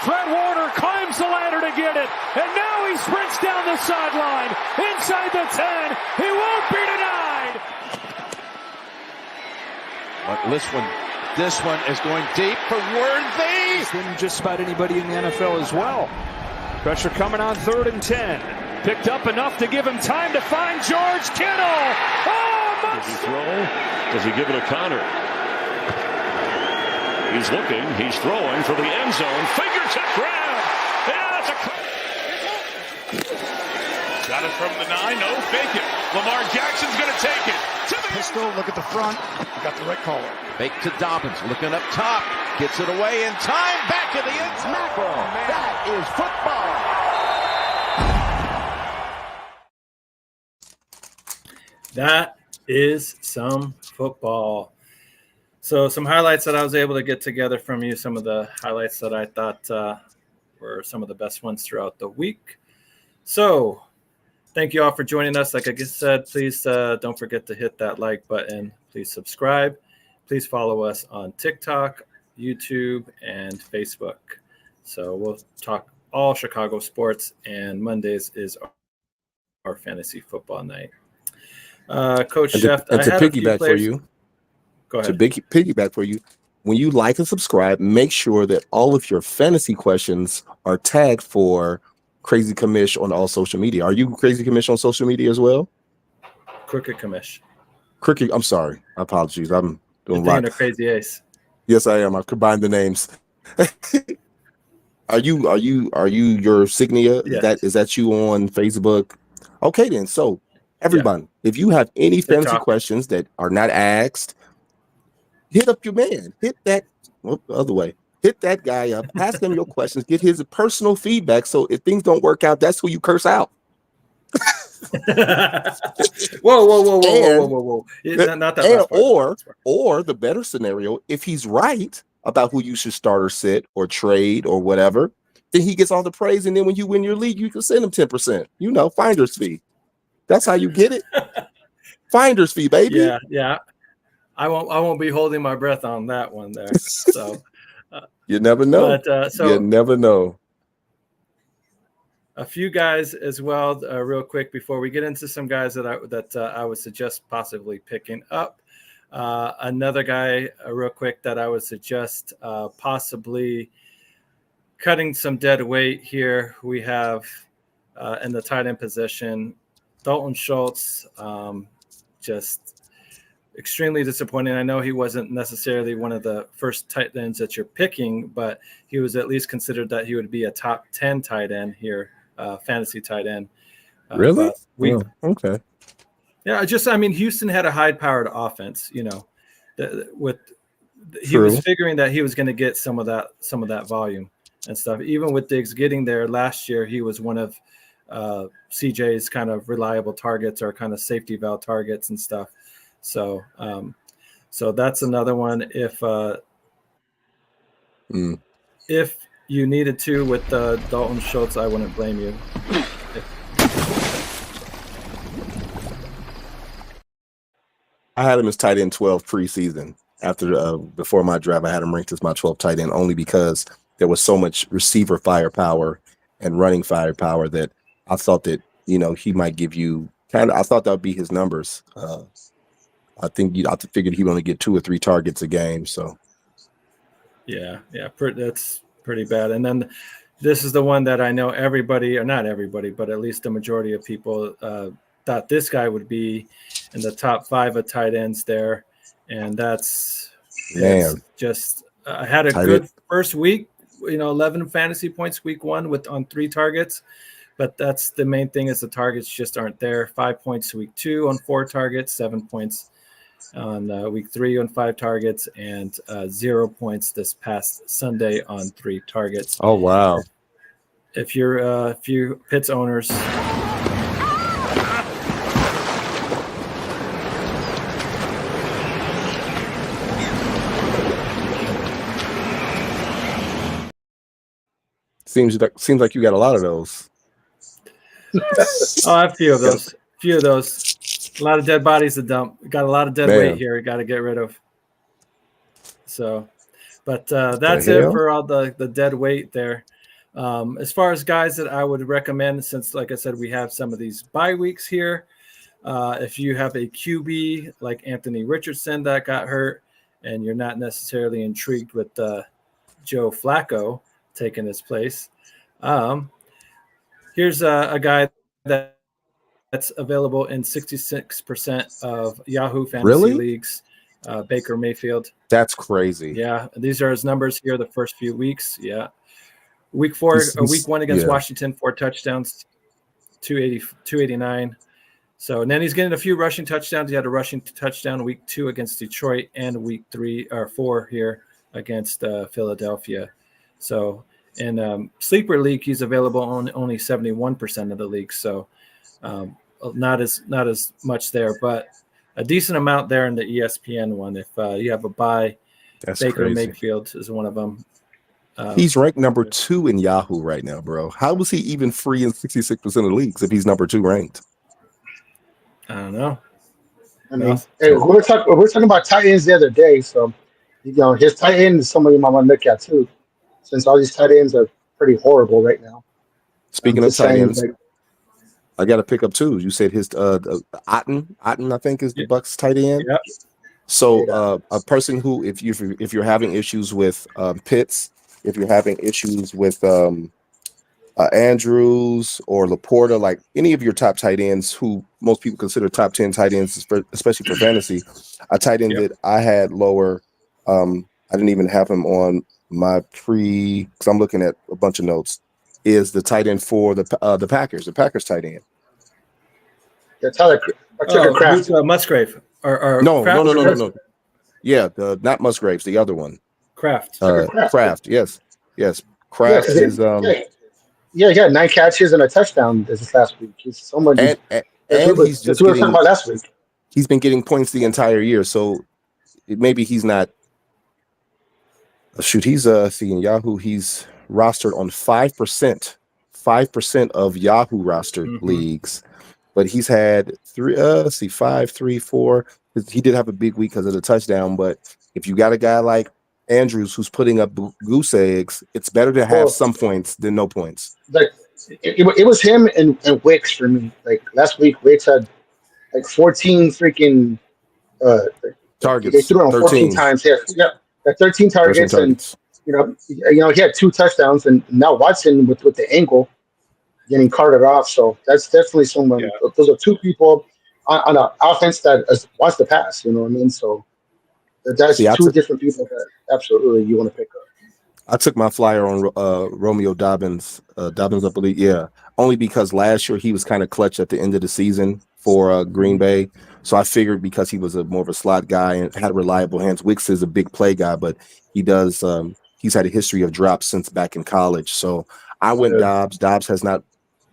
Fred Warner climbs the ladder to get it, and now he sprints down the sideline, inside the 10. He won't be denied. But this one is going deep for Worthy. It's than just about anybody in the NFL as well. Pressure coming on 3rd and 10. Picked up enough to give him time to find George Kittle. Oh, does he throw? Does he give it to Connor? He's looking. He's throwing for the end zone. Fingertip grab. Yeah, that's Got it from the 9. No, fake it. Lamar Jackson's going to take it. To the pistol. Look at the front. You got the right caller. Fake to Dobbins. Looking up top. Gets it away in time. Back to the end zone. That is football. That is some football. So some highlights that I was able to get together from you, some of the highlights that I thought were some of the best ones throughout the week. So thank you all for joining us. Like I just said, please don't forget to hit that like button. Please subscribe. Please follow us on TikTok, YouTube, and Facebook. So we'll talk all Chicago sports, and Mondays is our fantasy football night. Coach Chef, and to piggyback for you. Go ahead. To piggyback for you, when you like and subscribe, make sure that all of your fantasy questions are tagged for Crazy Commish on all social media. Are you Crazy Commish on social media as well? Crooked Commish. Crooked. I'm sorry. Apologies. I'm doing a lot. Crazy Ace. Yes, I am. I've combined the names. Are you your Signia? Yes. Is that you on Facebook? Okay, then. So everyone, if you have any fantasy questions that are not asked, hit up your man. Hit that other way. Hit that guy up. Ask him your questions. Get his personal feedback. So if things don't work out, that's who you curse out. Whoa. Not that last part. Or the better scenario, if he's right about who you should start or sit or trade or whatever, then he gets all the praise. And then when you win your league, you can send him 10%. Finder's fee. That's how you get it. Finder's fee, baby. Yeah. I won't be holding my breath on that one there. So you never know. But, you never know. A few guys as well, real quick before we get into some guys that I would suggest possibly picking up. Another guy, real quick, that I would suggest possibly cutting some dead weight here. We have in the tight end position, Dalton Schultz, just extremely disappointing. I know he wasn't necessarily one of the first tight ends that you're picking, but he was at least considered that he would be a top 10 tight end here, fantasy tight end. Really? Okay. Yeah, Houston had a high-powered offense. He was figuring that he was going to get some of that volume and stuff. Even with Diggs getting there last year, he was one of CJ's kind of reliable targets or kind of safety valve targets and stuff. So, so that's another one. If you needed to with Dalton Schultz, I wouldn't blame you. I had him as tight end 12 preseason. Before my draft, I had him ranked as my 12th tight end only because there was so much receiver firepower and running firepower that I thought that he might give you I thought that would be his numbers. I figured he would only get 2 or 3 targets a game. So yeah, that's pretty bad. And then this is the one that I know everybody, or not everybody, but at least the majority of people thought this guy would be in the top 5 of tight ends there. And that's just had a good first week, 11 fantasy points week 1 on 3 targets. But that's the main thing is the targets just aren't there. 5 points week 2 on 4 targets, 7 points on week 3 on 5 targets, and 0 points this past Sunday on 3 targets. Oh, wow. If you're Pitts owners, seems like you got a lot of those. a few of those. A lot of dead bodies to dump. Got a lot of dead weight here. Got to get rid of. So, but that's it for all the dead weight there. As far as guys that I would recommend, since like I said, we have some of these bye weeks here. If you have a QB like Anthony Richardson that got hurt, and you're not necessarily intrigued with Joe Flacco taking his place, here's a guy that's available in 66% of Yahoo Fantasy leagues. Baker Mayfield. That's crazy. Yeah, these are his numbers here the first few weeks. Yeah, week 1 against Washington, 4 touchdowns, 289. So and then he's getting a few rushing touchdowns. He had a rushing touchdown week 2 against Detroit and week 3 or 4 here against Philadelphia. So in sleeper league, he's available on only 71% of the league. So not as much there, but a decent amount there in the ESPN one. If you have a bye, that's Baker crazy. Mayfield is one of them. He's ranked number 2 in Yahoo right now, bro. How was he even free in 66% of leagues if he's number 2 ranked? I don't know. Hey, we were talking about tight ends the other day, so his tight end is somebody you might want to look at too, since all these tight ends are pretty horrible right now. Speaking of tight ends, I got to pick up 2. You said his Otten, I think, is the Bucs tight end. Yep. So a person who, if you're having issues with Pitts, if you're having issues with Andrews or Laporta, like any of your top tight ends who most people consider top 10 tight ends, especially for fantasy, a tight end that I had lower, I didn't even have him on my because I'm looking at a bunch of notes, is the tight end for the Packers tight end. Yeah, Tyler Kraft. Musgrave. Or no. Yeah, not Musgraves, the other one. Kraft. Kraft. Yes. Kraft is he had 9 catches and a touchdown this last week. He's so much. And he's just we were talking about last week. He's been getting points the entire year, so maybe he's not. Shoot, he's seeing Yahoo. He's rostered on 5% of Yahoo rostered leagues, but he's had 5, 3, 4. He did have a big week because of the touchdown, but if you got a guy like Andrews who's putting up goose eggs, it's better to have some points than no points. Like it was him and Wicks for me. Like last week, Wicks had like 14 freaking targets. They threw him 14 times. Yeah, 13 targets, and he had 2 touchdowns. And now Watson with the ankle getting carted off. So that's definitely someone. Yeah. Those are 2 people on an offense that wants to pass. You know what I mean? So that's 2 different people that absolutely you want to pick up. I took my flyer on Romeo Dobbins. Dobbins, I believe, yeah. Only because last year he was kind of clutch at the end of the season for Green Bay. So I figured because he was more of a slot guy and had reliable hands. Wicks is a big play guy, but he does. He's had a history of drops since back in college. So I went Dobbs. Dobbs has not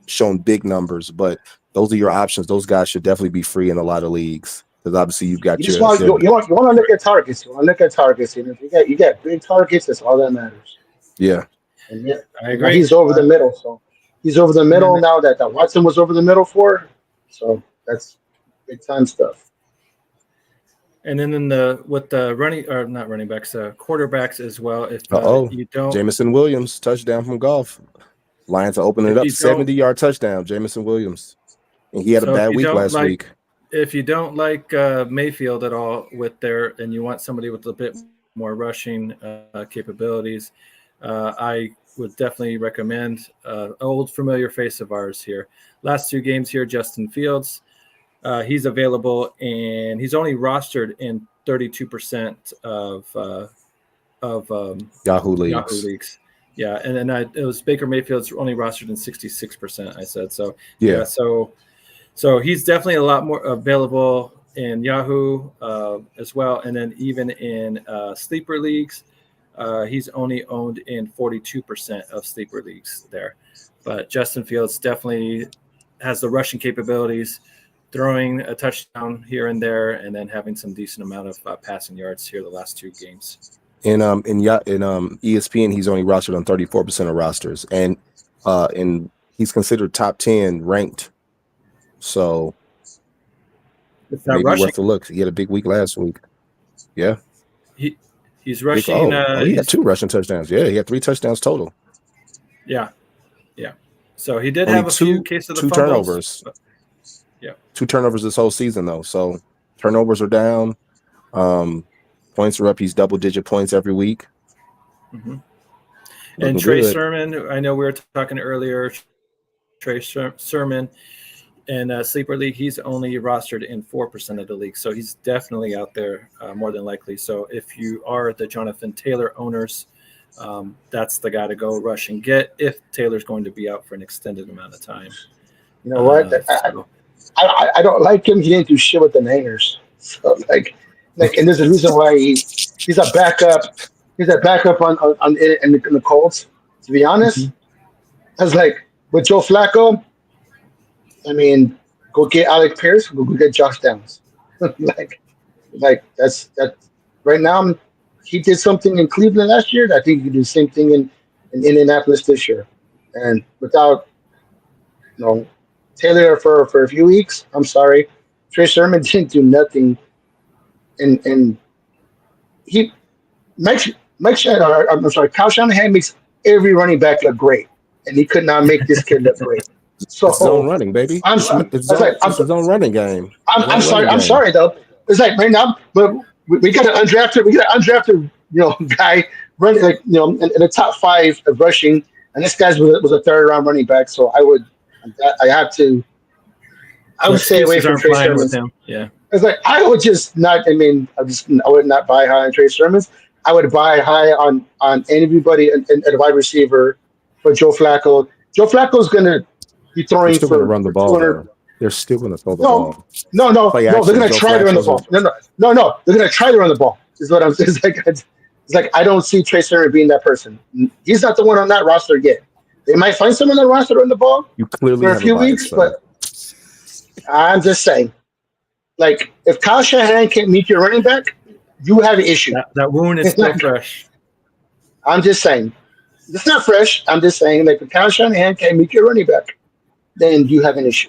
shown big numbers, but those are your options. Those guys should definitely be free in a lot of leagues because obviously you've got you want to look at targets. You want to look at targets, and if you got big targets, that's all that matters. Yeah, and yeah, I agree. He's over the middle, so he's over the middle now that Watson was over the middle for. So that's big time stuff. And then with the quarterbacks as well. If you don't, Jameson Williams touchdown from golf. Lions are opening it up 70-yard touchdown. Jameson Williams, and he had a bad week last week. If you don't like Mayfield at all and you want somebody with a bit more rushing capabilities, I would definitely recommend old familiar face of ours here. Last 2 games here, Justin Fields. He's available, and he's only rostered in 32% of Yahoo leagues. Yeah, and then it was Baker Mayfield's only rostered in 66%. I said so. Yeah. So he's definitely a lot more available in Yahoo as well, and then even in sleeper leagues, he's only owned in 42% of sleeper leagues there. But Justin Fields definitely has the rushing capabilities, throwing a touchdown here and there, and then having some decent amount of passing yards here the last 2 games. In ESPN, he's only rostered on 34% of rosters, and he's considered top 10 ranked. So maybe rushing. Worth a look. He had a big week last week. Yeah, he's rushing. He had 2 rushing touchdowns. Yeah, he had 3 touchdowns total. Yeah. So he did have a few cases of the 2 fumbles. turnovers. 2 turnovers this whole season though. So turnovers are down. Points are up. He's double-digit points every week. Mm-hmm. And Trey Sermon, I know we were talking earlier. Trey Sermon in Sleeper League, he's only rostered in 4% of the league. So he's definitely out there more than likely. So if you are the Jonathan Taylor owners, that's the guy to go rush and get if Taylor's going to be out for an extended amount of time. You know what? I don't like him. He didn't do shit with the Niners. So and there's a reason why he's a backup. He's a backup in the Colts. To be honest, I was like with Joe Flacco. I mean, go get Alec Pierce. Go get Josh Downs. that's right now. He did something in Cleveland last year. I think he can do the same thing in Indianapolis this year. And without Taylor for a few weeks, I'm sorry, Trey Sermon didn't do nothing. And Kyle Shanahan makes every running back look great, and he could not make this kid look great. So it's his own running, baby. It's his own running game. I'm sorry though. It's like right now, but we got an undrafted, guy running in the top 5 of rushing, and this guy was a 3rd round running back. So I would stay away from Trey Sermon with him. Yeah. It's like I would just not. I would not buy high on Trey Sermon. I would buy high on anybody and a wide receiver for Joe Flacco. Joe Flacco's gonna be throwing for run the ball. They're still gonna throw the ball. No. They're gonna try to run the ball. No. They're gonna try to run the ball. Is what I'm saying. It's like I don't see Trey Sermon being that person. He's not the one on that roster yet. They might find someone on the roster to run the ball. You clearly for a few weeks, but I'm just saying. Like, if Kyle Shanahan can't meet your running back, you have an issue. That wound is still fresh. I'm just saying. It's not fresh. I'm just saying, like, if Kyle Shanahan can't meet your running back, then you have an issue.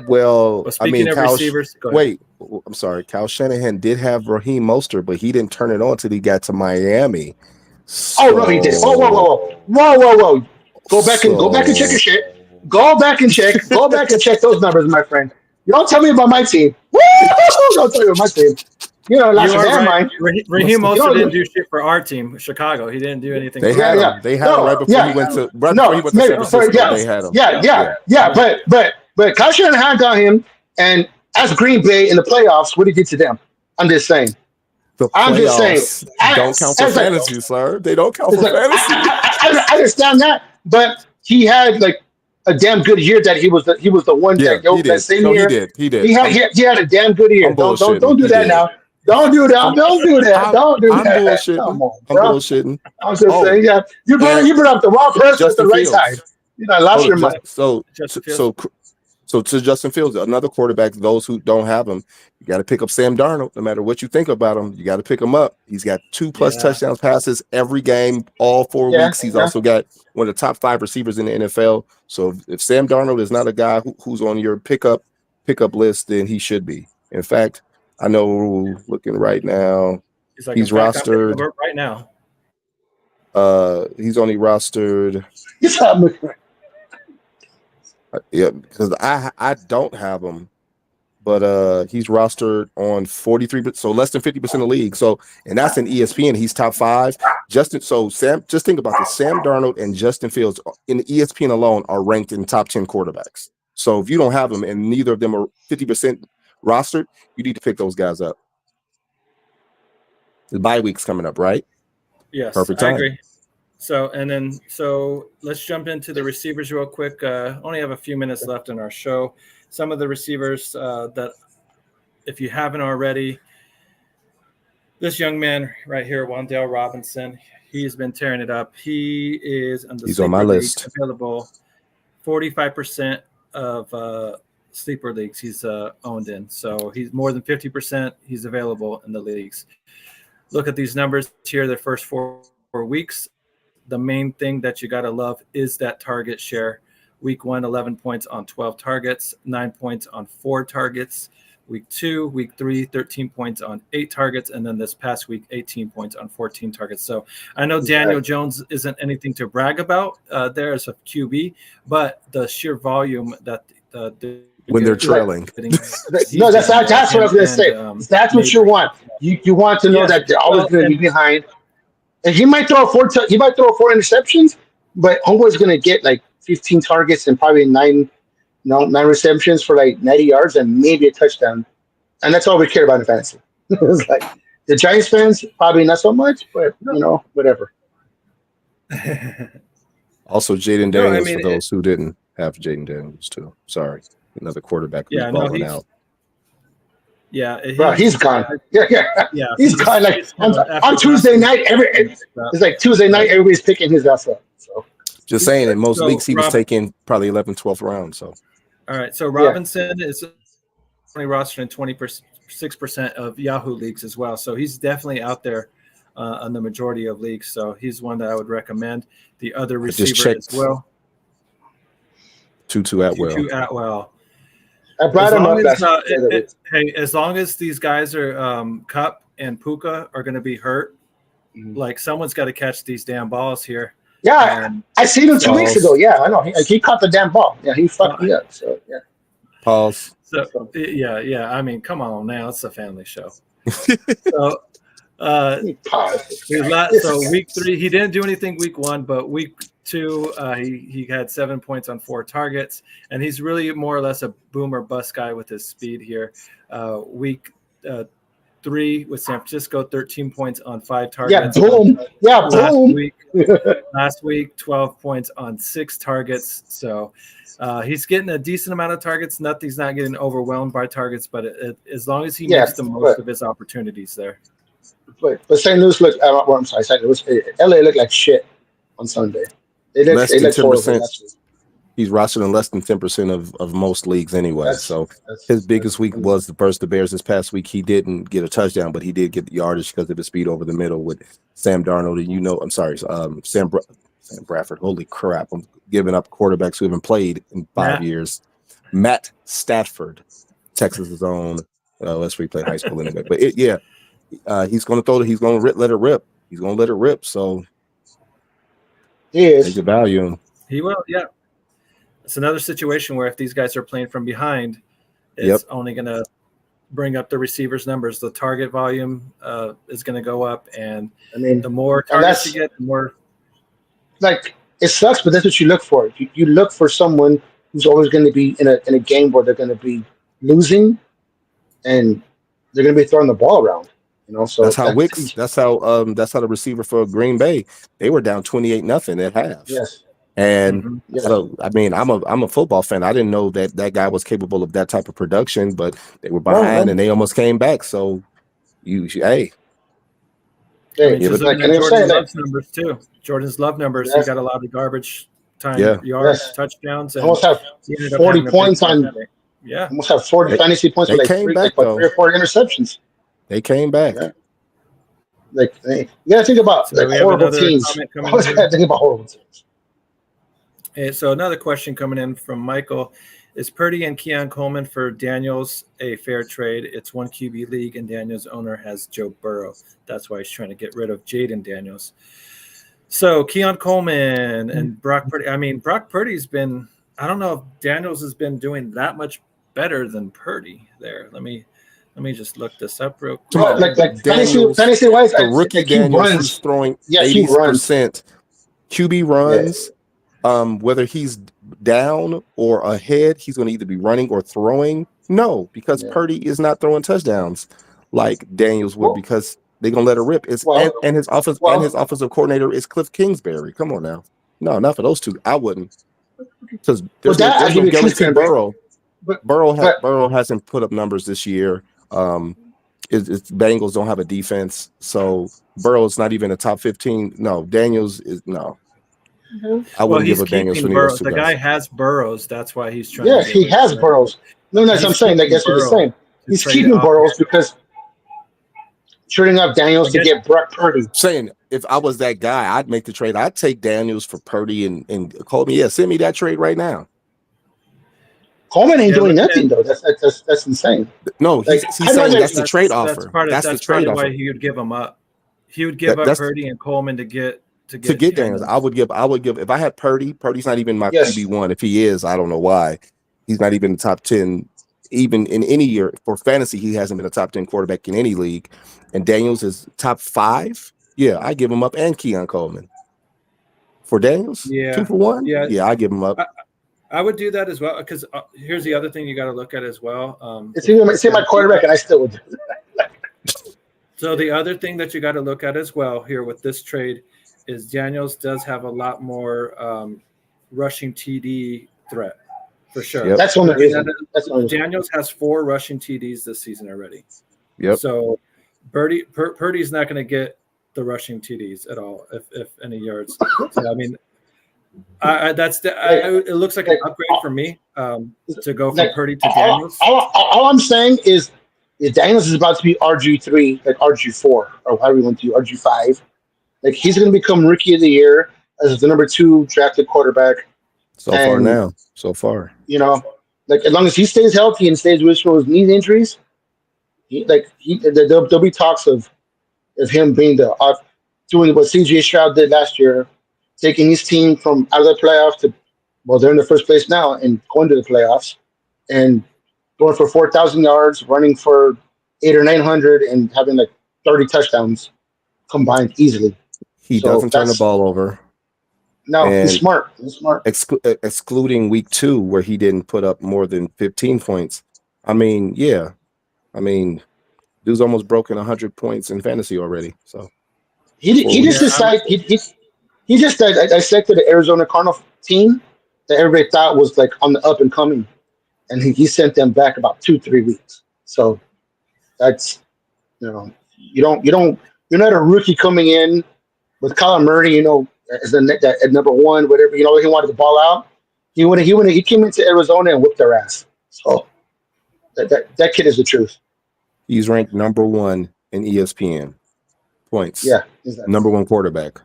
Well, speaking of receivers, I'm sorry. Kyle Shanahan did have Raheem Mostert, but he didn't turn it on until he got to Miami. So, no, he did. Whoa. Go back and check your shit. Go back and check those numbers, my friend. You don't tell me about my team. Don't tell me about my team. Right. Raheem Mostert didn't do shit for our team, Chicago. He didn't do anything. They had him. They had him right before he went to San Francisco. They had him. Yeah. But Kyle Shanahan got him, and as Green Bay in the playoffs, what he did to them. I'm just saying. The I'm just saying. playoffs don't count for fantasy, sir. They don't count for fantasy. I understand that, but he had like a damn good year that he was the one Yeah, that he did. that same No, year. he did. He had a damn good year. I'm Don't bullshitting. do He that did. now. Don't do that. Don't do that. Don't do I'm that. bullshitting. Come on, I'm bro. bullshitting. I was just saying, yeah. You brought up the wrong person at the Justin right Fields. time. You know, I lost your mind. So to Justin Fields, another quarterback, those who don't have him, you got to pick up Sam Darnold. No matter what you think about him, you got to pick him up. He's got 2+ touchdowns passes every game, all 4 weeks. He's also got one of the top 5 receivers in the NFL. So if Sam Darnold is not a guy who's on your pickup list, then he should be. In fact, I know looking right now, he's rostered right now. He's only rostered. Yeah, because I don't have him, but he's rostered on 43%, so less than 50% of the league. So, and that's in ESPN. He's top 5. Just think about this: Sam Darnold and Justin Fields in ESPN alone are ranked in top 10 quarterbacks. So if you don't have them and neither of them are 50% rostered, you need to pick those guys up. The bye week's coming up, right? Yes, perfect time. I agree. So let's jump into the receivers real quick. Only have a few minutes left in our show. Some of the receivers that, if you haven't already, this young man right here, Wan'Dale Robinson, he's been tearing it up. He is He's on my list. Available 45% of sleeper leagues he's owned in. So he's more than 50%. He's available in the leagues. Look at these numbers here. The first 4 weeks. The main thing that you got to love is that target share. Week 1, 11 points on 12 targets, 9 points on 4 targets. Week 2, week 3, 13 points on 8 targets. And then this past week, 18 points on 14 targets. So I know Daniel Jones isn't anything to brag about there as a QB, but the sheer volume that when they're trailing. No, that's what I was going to say. That's what you want. You want to know that they're always going to be behind. And he might throw 4 interceptions, but always going to get like 15 targets and probably 9 receptions for like 90 yards and maybe a touchdown. And that's all we care about in fantasy. It's like the Giants fans probably not so much, but whatever. Also, Jaden Daniels for those who didn't have Jaden Daniels too. Sorry, another quarterback who's balling out. Yeah, he's gone. Yeah. He's gone. Like on Tuesday night, it's like Tuesday night. Everybody's picking his ass up. So just saying, in most leagues, he was taking probably 11th, 12th round. So all right. So Robinson is only rostered in 26% of Yahoo leagues as well. So he's definitely out there on the majority of leagues. So he's one that I would recommend. The other receiver as well. Tutu Atwell. I brought him up. As long as these guys are Cup and Puka are going to be hurt, like someone's got to catch these damn balls here. Yeah, I seen him 2 weeks ago. Yeah, I know. He caught the damn ball. Yeah, he fucked me up. So yeah. Pause. So yeah. I mean, come on now, it's a family show. So week 3, he didn't do anything week 1, but week 2, he had 7 points on 4 targets, and he's really more or less a boom or bust guy with his speed here. Week 3 with San Francisco, 13 points on 5 targets. Boom. Last week, 12 points on 6 targets. So he's getting a decent amount of targets. He's not getting overwhelmed by targets, but as long as he makes the most of his opportunities there. But St. Louis looked. I'm sorry, St. Louis. LA looked like shit on Sunday. They looked 10%. He's rostered in less than 10% of most leagues anyway. His biggest week was versus the Bears this past week. He didn't get a touchdown, but he did get the yardage because of his speed over the middle with Sam Darnold. And Sam Bradford. Holy crap. I'm giving up quarterbacks who haven't played in 5 years. Matt Stafford, Texas's own. Let's replay high school anyway. But he's going to throw it. He's going to let it rip. He's going to let it rip. So he is. Take the value. He will, yeah. It's another situation where if these guys are playing from behind, it's only going to bring up the receivers' numbers. The target volume is going to go up, and the more targets you get, the more. Like, it sucks, but that's what you look for. You look for someone who's always going to be in a game where they're going to be losing, and they're going to be throwing the ball around. So that's how that's how the receiver for Green Bay, they were down 28-0 at half. Yes. And Yes. so, I mean, I'm a football fan. I didn't know that guy was capable of that type of production, but they were behind and they almost came back. So hey. I mean, just looking at Jordan Love's numbers too. Jordan's Love numbers, he got a lot of garbage time yards, touchdowns, and almost have 40 points on. Yeah, almost have 40 fantasy points with like 3 or 4 interceptions. They came back. Yeah. Like you gotta think about horrible teams. I always gotta think about horrible teams. And so another question coming in from Michael: is Purdy and Keon Coleman for Daniels a fair trade? It's one QB league, and Daniels' owner has Joe Burrow. That's why he's trying to get rid of Jaden Daniels. So Keon Coleman and Brock Purdy. I mean, Brock Purdy's been. I don't know if Daniels has been doing that much better than Purdy there. Let me just look this up real quick. Well, like fantasy wise, the rookie Daniels is throwing 80% QB runs. Whether he's down or ahead, he's going to either be running or throwing. No, because Purdy is not throwing touchdowns like Daniels would, because they're going to let it rip. And his offensive coordinator is Cliff Kingsbury. Come on now. No, not for those two. I wouldn't. Because there's no guarantee Burrow. Burrow hasn't put up numbers this year. It's Bengals don't have a defense, so Burrow's not even a top 15. No, Daniels is no. I wouldn't give a Daniels for those two guys. The guy has Burrows. That's why he's trying. Yeah, he has Burrows. No, that's what I'm saying. That's what he's saying. He's keeping Burrows because trading up Daniels to get Brock Purdy. Saying if I was that guy, I'd make the trade. I'd take Daniels for Purdy and Coleman. Yeah, send me that trade right now. Coleman ain't doing nothing though. That's insane. No, he's saying that's the trade offer. That's the trade offer. Why he would give him up. He would give up Purdy and Coleman to get Daniels. I would give if I had Purdy's not even my QB1. If he is, I don't know why. He's not even the top 10, even in any year. For fantasy, he hasn't been a top 10 quarterback in any league. And Daniels is top 5. Yeah, I give him up, and Keon Coleman. For Daniels? 2 for 1? Yeah, I give him up. I would do that as well, because here's the other thing you got to look at as well. It's my quarterback, and I still would do that. So the other thing that you got to look at as well here with this trade is Daniels does have a lot more rushing TD threat, for sure. Yep. That's one of the Daniels has 4 rushing TDs this season already. Yep. So Purdy's not going to get the rushing TDs at all, if any yards. So, I mean, it looks like an upgrade for me to go from Purdy to Daniels. All I'm saying is Daniels is about to be RG3, like RG4, or however you want to do, RG5. Like, he's going to become Rookie of the Year as the number 2 drafted quarterback. So far. You know, like, as long as he stays healthy and stays with his knee injuries, there'll be talks of him being doing what CJ Stroud did last year, taking his team from out of the playoffs to, well, they're in the first place now and going to the playoffs and going for 4,000 yards, running for 800 or 900, and having like 30 touchdowns combined easily. He doesn't turn the ball over. No, he's smart. Excluding week 2, where he didn't put up more than 15 points. I mean, dude's almost broken 100 points in fantasy already. So he just decided he just dissected the Arizona Cardinals team that everybody thought was like on the up and coming, and he sent them back about 2-3 weeks. So that's, you're not a rookie coming in with Kyler Murray, as at number 1, whatever. He wanted the ball out. He came into Arizona and whipped their ass. So that kid is the truth. He's ranked number 1 in ESPN points. Yeah, exactly. Number 1 quarterback.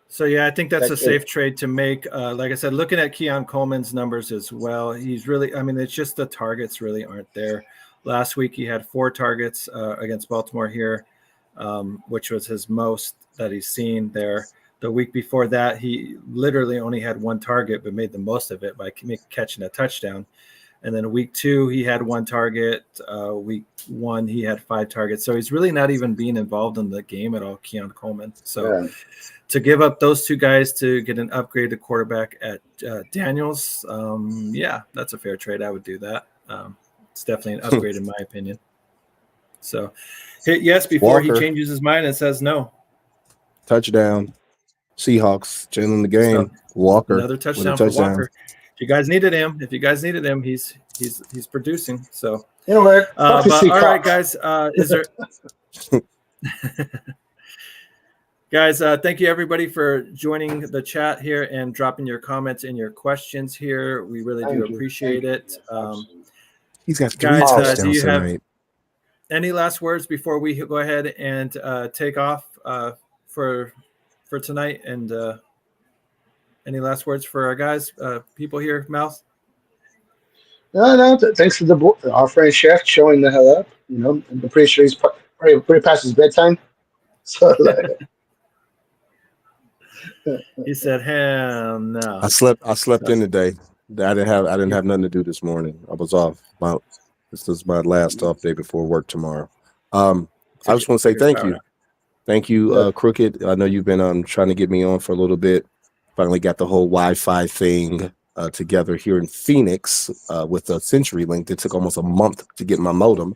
So, yeah, I think that's a safe trade to make. Like I said, looking at Keon Coleman's numbers as well, he's really – I mean, it's just the targets really aren't there. Last week he had 4 targets against Baltimore here, which was his most that he's seen there. The week before that, he literally only had 1 target but made the most of it by catching a touchdown. And then week 2, he had 1 target. Week 1, he had 5 targets. So he's really not even being involved in the game at all, Keon Coleman. So to give up those 2 guys to get an upgraded quarterback at Daniels, that's a fair trade. I would do that. It's definitely an upgrade in my opinion. So hit yes before he Walker. changes his mind and says no. Touchdown. Seahawks changing the game. So, Walker. Another touchdown for Walker. If you guys needed him, he's producing. So You know what? but all right, guys. Is there guys, thank you everybody for joining the chat here and dropping your comments and your questions here. We really do appreciate it. He's got 3 guys, touchdowns do you have tonight. any last words before we go ahead and take off for tonight? And any last words for our guys, people here, Mouth? No. Thanks to our friend Chef showing the hell up. You know, I'm pretty sure he's pretty past his bedtime. So He said, "Hell no." I slept in today. I didn't have nothing to do this morning. I was off. This is my last off day before work tomorrow. I just want to say thank you. Thank you, Crooked. I know you've been trying to get me on for a little bit. Finally got the whole Wi-Fi thing together here in Phoenix with a CenturyLink. It took almost a month to get my modem.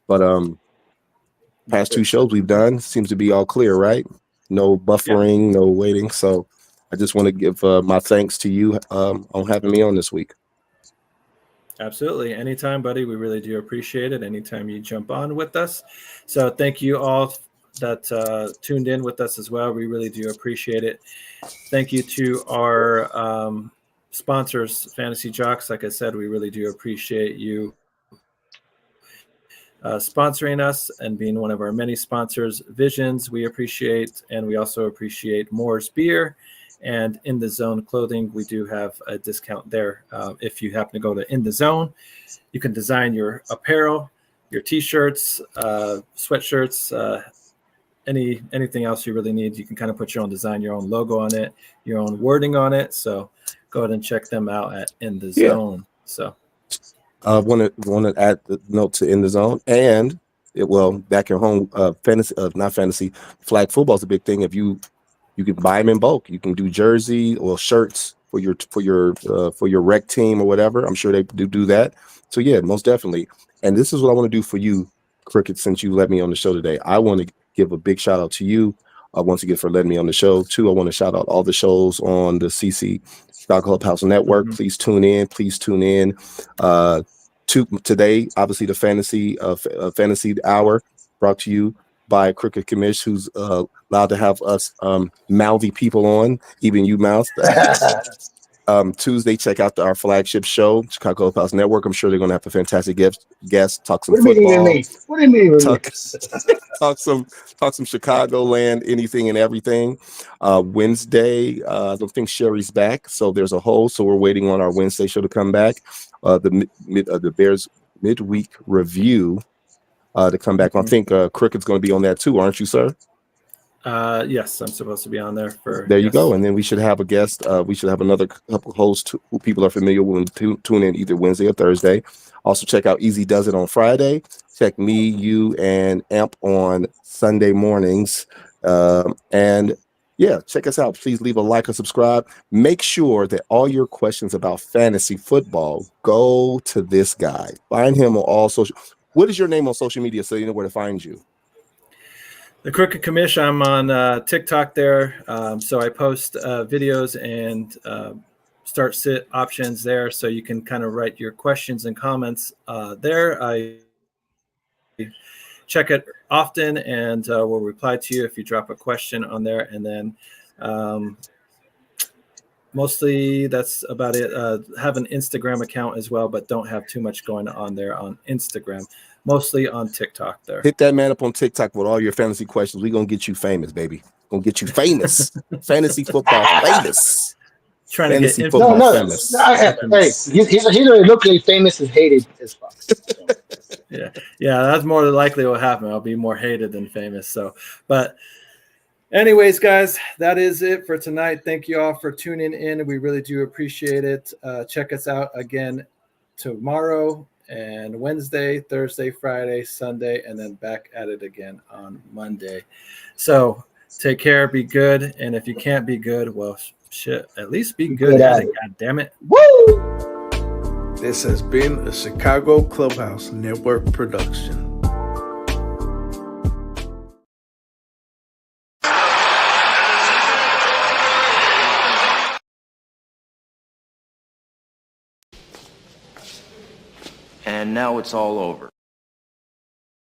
But past 2 shows we've done seems to be all clear, right? No buffering, no waiting. So I just want to give my thanks to you on having me on this week. Absolutely. Anytime, buddy. We really do appreciate it. Anytime you jump on with us. So thank you all that tuned in with us as well. We really do appreciate it. Thank you to our sponsors, Fantasy Jocks. Like I said, we really do appreciate you sponsoring us and being one of our many sponsors. Visions, we appreciate, and we also appreciate Moore's Beer and In the Zone Clothing. We do have a discount there. If you happen to go to In the Zone, you can design your apparel, your t-shirts, sweatshirts, anything else you really need. You can kind of put your own design, your own logo on it, your own wording on it. So go ahead and check them out at In the Zone. So want to add the note to In the Zone, and back at home, fantasy flag football is a big thing. If you can buy them in bulk, you can do jersey or shirts for your rec team or whatever. I'm sure they do that. So yeah, most definitely. And this is what I want to do for you, Crooked, since you let me on the show today. I want to give a big shout out to you once again for letting me on the show. 2, I want to shout out all the shows on the CC Chicago Clubhouse Network. Mm-hmm. Please tune in. Today, obviously, the fantasy hour brought to you by Crooked Commish, who's allowed to have us mouthy people on, even you, Mouth. Tuesday, check out our flagship show, Chicago Clubhouse Network. I'm sure they're going to have a fantastic guest, talk some football. What do you mean? Talk some Chicagoland, anything and everything. Wednesday, I don't think Sherry's back, so there's a hole. So we're waiting on our Wednesday show to come back. The Bears midweek review to come back. I think Crooked's going to be on that too, aren't you, sir? Yes, I'm supposed to be on there. There you go. And then we should have a guest. We should have another couple hosts who people are familiar with. Tune in either Wednesday or Thursday. Also check out Easy Does It on Friday. Check me, you, and Amp on Sunday mornings. And yeah, check us out. Please leave a like or subscribe. Make sure that all your questions about fantasy football go to this guy. Find him on all social. What is your name on social media so you know where to find you? The Crooked Commish. I'm on TikTok there. So I post videos and start-sit options there, so you can kind of write your questions and comments there. I check it often and will reply to you if you drop a question on there. And then mostly that's about it. Have an Instagram account as well, but don't have too much going on there on Instagram. Mostly on TikTok there. Hit that man up on TikTok with all your fantasy questions. We're going to get you famous, baby. Going to get you famous. Fantasy football famous. Trying fantasy to get football famous. Hey, he's either locally famous as hated as fuck. So. Yeah, that's more than likely what happened. I'll be more hated than famous. So, but anyways, guys, that is it for tonight. Thank you all for tuning in. We really do appreciate it. Check us out again tomorrow and Wednesday, Thursday, Friday, Sunday, and then back at it again on Monday. So take care, be good, and if you can't be good, well, shit, at least be good at it, God damn it. Woo! This has been a Chicago Clubhouse Network production. and now it's all over.